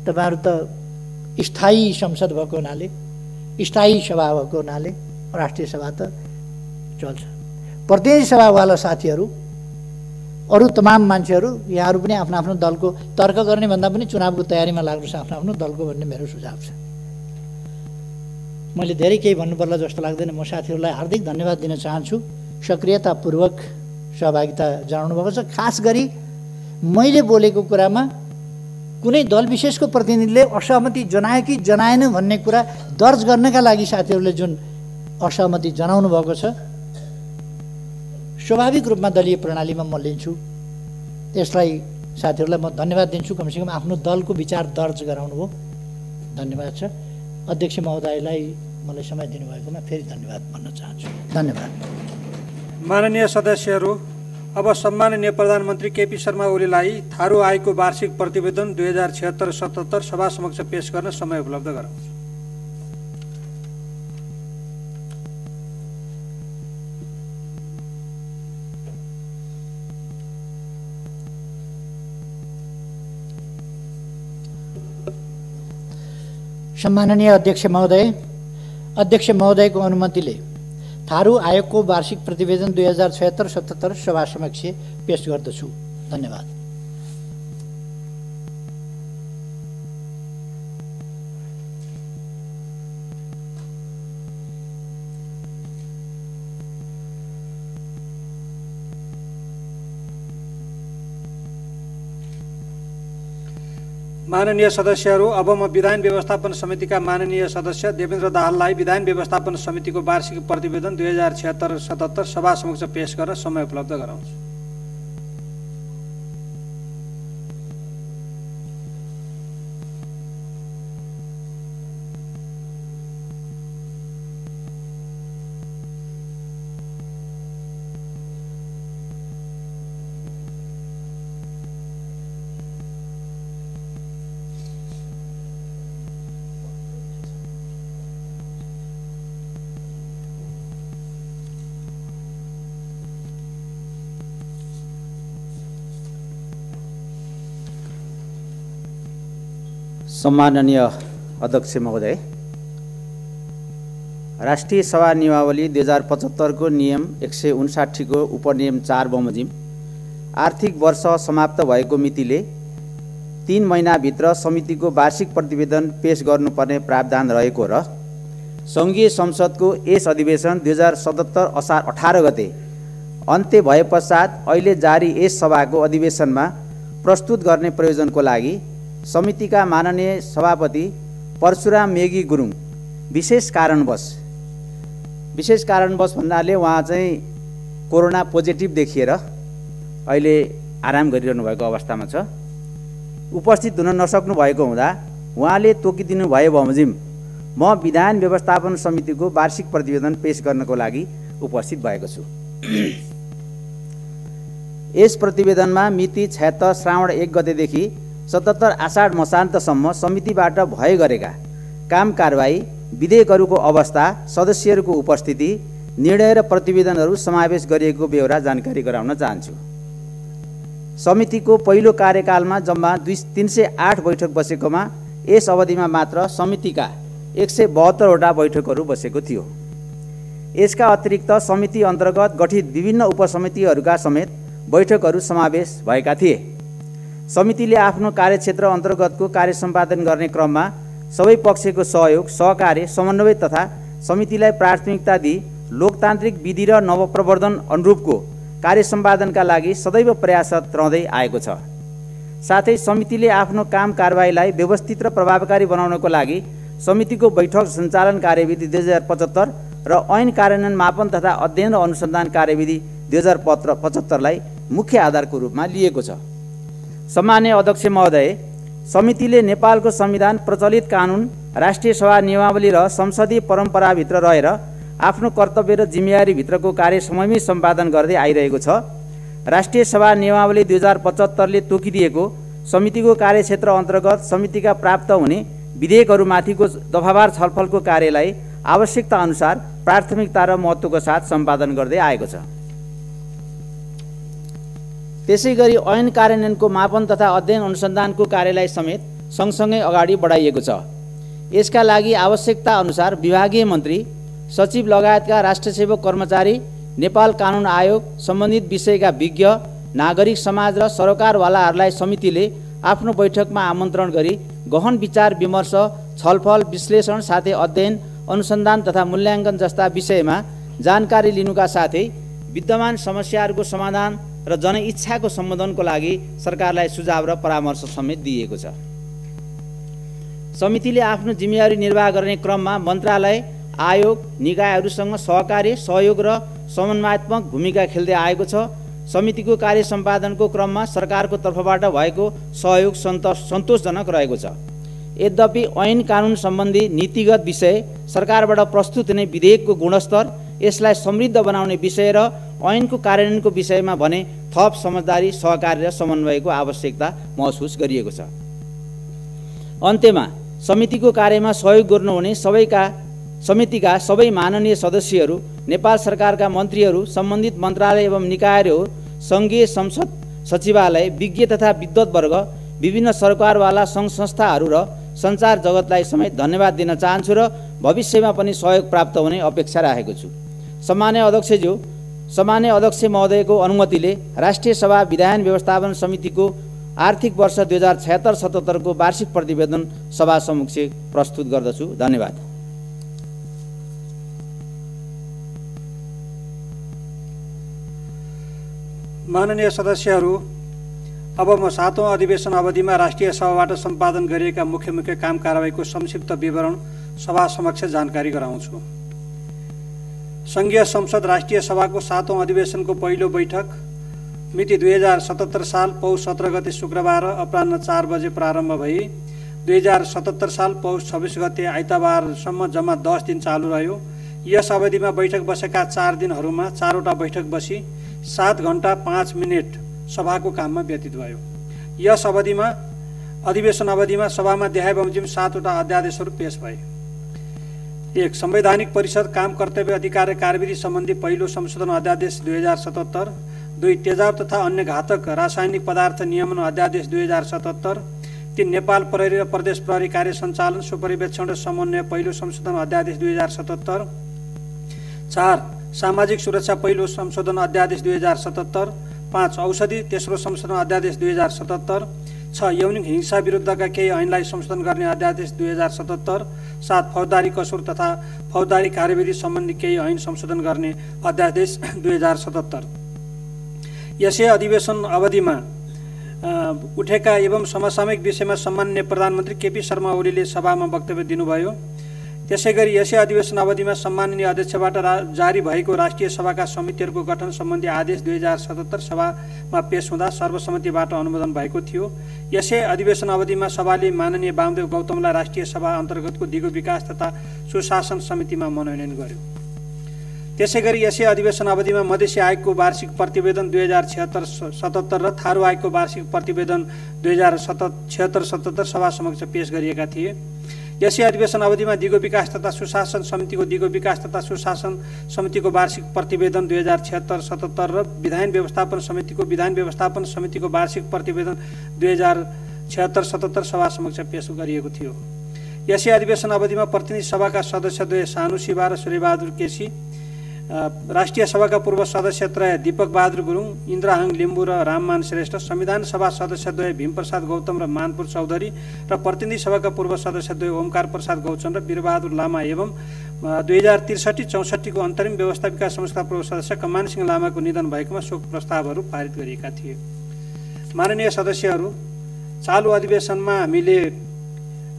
तपाईँहरू त स्थायी संसद भएको हुनाले, स्थायी सभा भएको हुनाले राष्ट्रिय सभा त चल्छ। प्रतिनिधि सभावाला साथीहरू, अरू तमाम मान्छेहरू, यहाँहरू पनि आफ्नो आफ्नो दलको तर्क गर्ने भन्दा पनि चुनावको तयारीमा लाग्नुहोस् आफ्नो आफ्नो दलको भन्ने मेरो सुझाव छ। मैले धेरै केही भन्नुपर्ला जस्तो लाग्दैन। म साथीहरूलाई हार्दिक धन्यवाद दिन चाहन्छु, सक्रियतापूर्वक सहभागिता जनाउनु भएको छ। खास गरी मैले बोलेको कुरामा कुनै दल विशेषको प्रतिनिधिले असहमति जनायो कि जनाएन भन्ने कुरा दर्ज गर्नका लागि साथीहरूले जुन असहमति जनाउनु भएको छ, स्वाभाविक रूपमा दलीय प्रणालीमा म लिन्छु। त्यसलाई साथीहरूलाई म धन्यवाद दिन्छु। कमसेकम आफ्नो दलको विचार दर्ज गराउनु हो, धन्यवाद छ। अध्यक्ष महोदयलाई मलाई समय दिनुभएकोमा फेरि धन्यवाद भन्न चाहन्छु। धन्यवाद।
माननीय सदस्यहरू, अब सम्माननीय प्रधानमन्त्री केपी शर्मा ओलीलाई थारू आयोगको वार्षिक प्रतिवेदन 2076-77 सभा समक्ष पेश गर्न समय उपलब्ध गराउँछु।
सम्माननीय अध्यक्ष महोदयको अनुमतिले थारू आयोगको वार्षिक प्रतिवेदन 2076-77 सभा समक्ष पेश गर्दछु। धन्यवाद।
माननीय सदस्यहरू, अब म विधान व्यवस्थापन समितिका माननीय सदस्य देवेन्द्र दाहाललाई विधान व्यवस्थापन समितिको वार्षिक प्रतिवेदन 2076-77 सभा समक्ष पेश गर्न समय उपलब्ध गराउँछु।
सम्माननीय अध्यक्ष महोदय, राष्ट्रिय सभा नियमावली 2075 को नियम 159 को उपनियम 4 बमोजिम आर्थिक वर्ष समाप्त भएको मितिले 3 महिनाभित्र समितिको वार्षिक प्रतिवेदन पेश गर्नुपर्ने प्रावधान रहेको र सङ्घीय संसदको यस अधिवेशन 2077 असार 18 गते अन्त्य भए पश्चात अहिले जारी यस सभाको अधिवेशनमा प्रस्तुत गर्ने प्रयोजनको लागि समितिका माननीय सभापति परशुराम मेगी गुरुङ विशेष कारणवश भन्नाले उहाँ चाहिँ कोरोना पोजिटिभ देखिएर अहिले आराम गरिरहनु भएको अवस्थामा छ, उपस्थित हुन नसक्नु भएको हुँदा उहाँले तोकिदिनु भए बमोजिम म विधान व्यवस्थापन समितिको वार्षिक प्रतिवेदन पेश गर्नको लागि उपस्थित भएको छु। यस प्रतिवेदनमा मिति 76 श्रावण 1 गतेदेखि 77 आषाढ मसान्तसम्म समितिबाट भए गरेका काम कारबाही, विधेयकहरूको अवस्था, सदस्यहरूको उपस्थिति, निर्णय र प्रतिवेदनहरू समावेश गरिएको बेहोरा जानकारी गराउन चाहन्छु। समितिको पहिलो कार्यकालमा जम्मा 308 बैठक बसेकोमा यस अवधिमा मात्र समितिका 172वटा बैठकहरू बसेको थियो। यसका अतिरिक्त समिति अन्तर्गत गठित विभिन्न उपसमितिहरूका समेत बैठकहरू समावेश भएका थिए। समितिले आफ्नो कार्यक्षेत्र अन्तर्गतको कार्य सम्पादन गर्ने क्रममा सबै पक्षको सहयोग, सहकार्य, समन्वय तथा समितिलाई प्राथमिकता दिई लोकतान्त्रिक विधि र नवप्रवर्धन अनुरूपको कार्य सम्पादनका लागि सदैव प्रयासरत रहँदै आएको छ। साथै समितिले आफ्नो काम कारबाहीलाई व्यवस्थित र प्रभावकारी बनाउनको लागि समितिको बैठक सञ्चालन कार्यविधि 2075 र ऐन कार्यान्वयन मापन तथा अध्ययन र अनुसन्धान कार्यविधि 2075लाई मुख्य आधारको रूपमा लिएको छ। सम्माननीय अध्यक्ष महोदय, समितिले नेपालको संविधान, प्रचलित कानुन, राष्ट्रिय सभा नियमावली र संसदीय परम्पराभित्र रहेर आफ्नो कर्तव्य र जिम्मेवारीभित्रको कार्य समयमै सम्पादन गर्दै आइरहेको छ। राष्ट्रिय सभा नियमावली 2075ले तोकिदिएको समितिको कार्यक्षेत्र अन्तर्गत समितिका प्राप्त हुने विधेयकहरूमाथिको दफावार छलफलको कार्यलाई आवश्यकता अनुसार प्राथमिकता र महत्त्वको साथ सम्पादन गर्दै आएको छ। त्यसैगरी ऐन कार्यान्वयनको मापन तथा अध्ययन अनुसन्धानको कार्यलाई समेत सँगसँगै अगाडि बढाइएको छ। यसका लागि आवश्यकता अनुसार विभागीय मन्त्री, सचिव लगायतका राष्ट्रसेवक कर्मचारी, नेपाल कानुन आयोग, सम्बन्धित विषयका विज्ञ, नागरिक समाज र सरकारवालाहरूलाई समितिले आफ्नो बैठकमा आमन्त्रण गरी गहन विचार विमर्श, छलफल, विश्लेषण साथै अध्ययन, अनुसन्धान तथा मूल्याङ्कन जस्ता विषयमा जानकारी लिनुका साथै विद्यमान समस्याहरूको समाधान र जनइच्छाको सम्बोधनको लागि सरकारलाई सुझाव र परामर्श समेत दिएको छ। समितिले आफ्नो जिम्मेवारी निर्वाह गर्ने क्रममा मन्त्रालय, आयोग, निकायहरूसँग सहकार्य, सहयोग र समन्वयात्मक भूमिका खेल्दै आएको छ। समितिको कार्य सम्पादनको क्रममा सरकारको तर्फबाट भएको सहयोग सन्तोषजनक रहेको छ। यद्यपि ऐन कानुन सम्बन्धी नीतिगत विषय, सरकारबाट प्रस्तुत हुने विधेयकको गुणस्तर, यसलाई समृद्ध बनाउने विषय र ऐनको कार्यान्वयनको विषयमा भने थप समझदारी, सहकार्य र समन्वयको आवश्यकता महसुस गरिएको छ। अन्त्यमा समितिको कार्यमा सहयोग गर्नुहुने समितिका सबै माननीय सदस्यहरू, नेपाल सरकारका मन्त्रीहरू, सम्बन्धित मन्त्रालय एवं निकायहरू, सङ्घीय संसद सचिवालय, विज्ञ तथा विद्वत्वर्ग, विभिन्न सरकारवाला सङ्घ संस्थाहरू र सञ्चार जगतलाई समेत धन्यवाद दिन चाहन्छु र भविष्यमा पनि सहयोग प्राप्त हुने अपेक्षा राखेको छु। सम्माननीय अध्यक्षज्यू, सम्माननीय अध्यक्ष महोदयको अनुमतिले राष्ट्रिय सभा विधायन व्यवस्थापन समितिको आर्थिक वर्ष 2076-77 को वार्षिक प्रतिवेदन सभा समक्ष प्रस्तुत गर्दछु। धन्यवाद।
माननीय सदस्यहरू, अब म 7औं अधिवेशन अवधिमा राष्ट्रिय सभाबाट सम्पादन गरिएका मुख्य काम कारबाहीको संक्षिप्त विवरण सभा समक्ष जानकारी गराउँछु। सङ्घीय संसद राष्ट्रिय सभाको 7औं अधिवेशनको पहिलो बैठक मिति 2077 साल पौष 17 गते शुक्रबार अपराह्न 4 बजे प्रारम्भ भई 2077 साल पौष 26 गते आइतबारसम्म जम्मा 10 दिन चालु रह्यो। यस अवधिमा बैठक बसेका 4 दिनहरूमा 4वटा बैठक बसी 7 घण्टा 5 मिनेट सभाको काममा व्यतीत भयो। यस अधिवेशन अवधिमा सभामा देखाए बमोजिम 7वटा अध्यादेशहरू पेश भए। 1. संवैधानिक परिषद काम कर्तव्य अधिकार कार्यविधि सम्बन्धी पहिलो संशोधन अध्यादेश 2077। 2. तेजाब तथा अन्य घातक रासायनिक पदार्थ नियमन अध्यादेश 2077। 3. नेपाल प्रहरी र प्रदेश प्रहरी कार्य सञ्चालन, सुपरिवेक्षण र समन्वय पहिलो संशोधन अध्यादेश 2077। 4. सामाजिक सुरक्षा पहिलो संशोधन अध्यादेश 2077। 5. औषधि तेस्रो संशोधन अध्यादेश 2077। 6. यौनिक हिंसा विरुद्धका केही ऐनलाई संशोधन गर्ने अध्यादेश 2077। 7. फौजदारी कसुर तथा फौजदारी कार्यविधि सम्बन्धी केही ऐन संशोधन गर्ने अध्यादेश 2077। यसै अधिवेशन अवधिमा उठेका एवं समसामयिक विषयमा सम्माननीय प्रधानमन्त्री केपी शर्मा ओलीले सभामा वक्तव्य दिनुभयो। त्यसैगरी यसै अधिवेशन अवधिमा सम्माननीय अध्यक्षबाट जारी भएको राष्ट्रिय सभाका समितिहरूको गठन सम्बन्धी आदेश 2077 सभामा पेश हुँदा सर्वसम्मतिबाट अनुमोदन भएको थियो। यसै अधिवेशन अवधिमा सभाले माननीय वामदेव गौतमलाई राष्ट्रिय सभा अन्तर्गतको दिगो विकास तथा सुशासन समितिमा मनोनयन गर्यो। त्यसैगरी यसै अधिवेशन अवधिमा मधेसी आयोगको वार्षिक प्रतिवेदन 2076-77 र थारू आयोगको वार्षिक प्रतिवेदन 2076-77 सभा समक्ष पेश गरिएका थिए। यसै अधिवेशन अवधिमा दिगो विकास तथा सुशासन समितिको दिगो विकास तथा सुशासन समितिको वार्षिक प्रतिवेदन 2076-77 र विधान व्यवस्थापन समितिको वार्षिक प्रतिवेदन 2076-77 सभा समक्ष पेश गरिएको थियो। यसै अधिवेशन अवधिमा प्रतिनिधि सभाका सदस्यद्वय सानु शिवा र सूर्यबहादुर केसी, राष्ट्रिय सभाका पूर्व सदस्यत्रय दीपक बहादुर गुरुङ, इन्द्रहाङ लिम्बू र राममान श्रेष्ठ, संविधान सभा सदस्यद्वय भीमप्रसाद गौतम र मानपुर चौधरी र प्रतिनिधि सभाका पूर्व सदस्यद्वय ओमकार प्रसाद गौचन र वीरबहादुर लामा एवं 2063-64 को अन्तरिम व्यवस्था विकास संस्था पूर्व सदस्य कमान सिंह लामाको निधन भएकोमा शोक प्रस्तावहरू पारित गरिएका थिए। माननीय सदस्यहरू, चालु अधिवेशनमा हामीले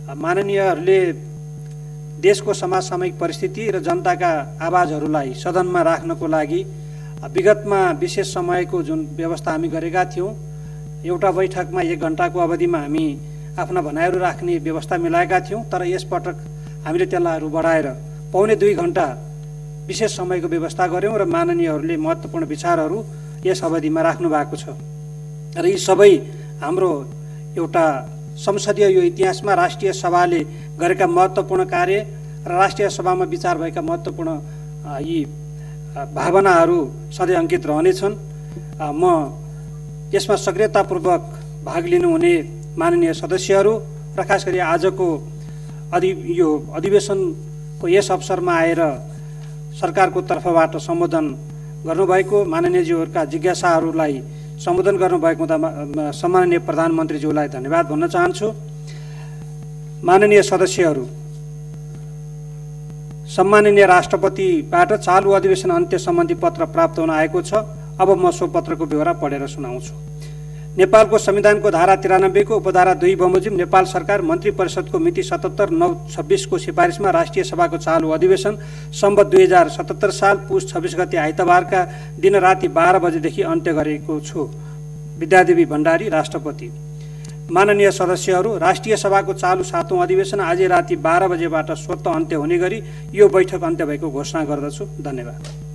माननीयहरूले देशको समसामयिक परिस्थिति र जनताका आवाजहरूलाई सदनमा राख्नको लागि विगतमा विशेष समयको जुन व्यवस्था हामी गरेका थियौँ, एउटा बैठकमा 1 घण्टाको अवधिमा हामी आफ्ना भनाइहरू राख्ने व्यवस्था मिलाएका थियौँ। तर यसपटक हामीले त्यसलाई बढाएर पौने 2 घण्टा विशेष समयको व्यवस्था गऱ्यौँ र माननीयहरूले महत्त्वपूर्ण विचारहरू यस अवधिमा राख्नु भएको छ। र यी सबै हाम्रो एउटा संसदीय यो इतिहासमा राष्ट्रिय सभाले गरेका महत्त्वपूर्ण कार्य र राष्ट्रिय सभामा विचार भएका महत्त्वपूर्ण यी भावनाहरू सधैँ अंकित रहनेछन्। म यसमा सक्रियतापूर्वक भाग लिनुहुने माननीय सदस्यहरू र खास गरी आजको यो अधिवेशनको यस अवसरमा आएर सरकारको तर्फबाट सम्बोधन गर्नुभएको माननीयज्यूहरूका जिज्ञासाहरूलाई सम्बोधन गर्नुभएको हुँदा सम्माननीय प्रधानमन्त्रीज्यूलाई धन्यवाद भन्न चाहन्छु। माननीय सदस्यहरू, सम्माननीय राष्ट्रपतिबाट चालु अधिवेशन अन्त्य सम्बन्धी पत्र प्राप्त हुन आएको छ। अब म सो पत्रको ब्यौरा पढेर सुनाउँछु। नेपालको संविधानको धारा 93 को उपधारा 2 बमोजिम नेपाल सरकार मन्त्री परिषदको मिति 77/9/26 को सिफारिसमा राष्ट्रिय सभाको चालु अधिवेशन सम्वत 2077 साल पुस 26 गते आइतबारका दिन राति 12 बजेदेखि अन्त्य गरेको छु। विद्यादेवी भण्डारी, राष्ट्रपति। माननीय सदस्यहरू, राष्ट्रिय सभाको चालु 7औं अधिवेशन आज राति 12 बजेबाट स्वतः अन्त्य हुने गरी यो बैठक अन्त्य भएको घोषणा गर्दछु। धन्यवाद।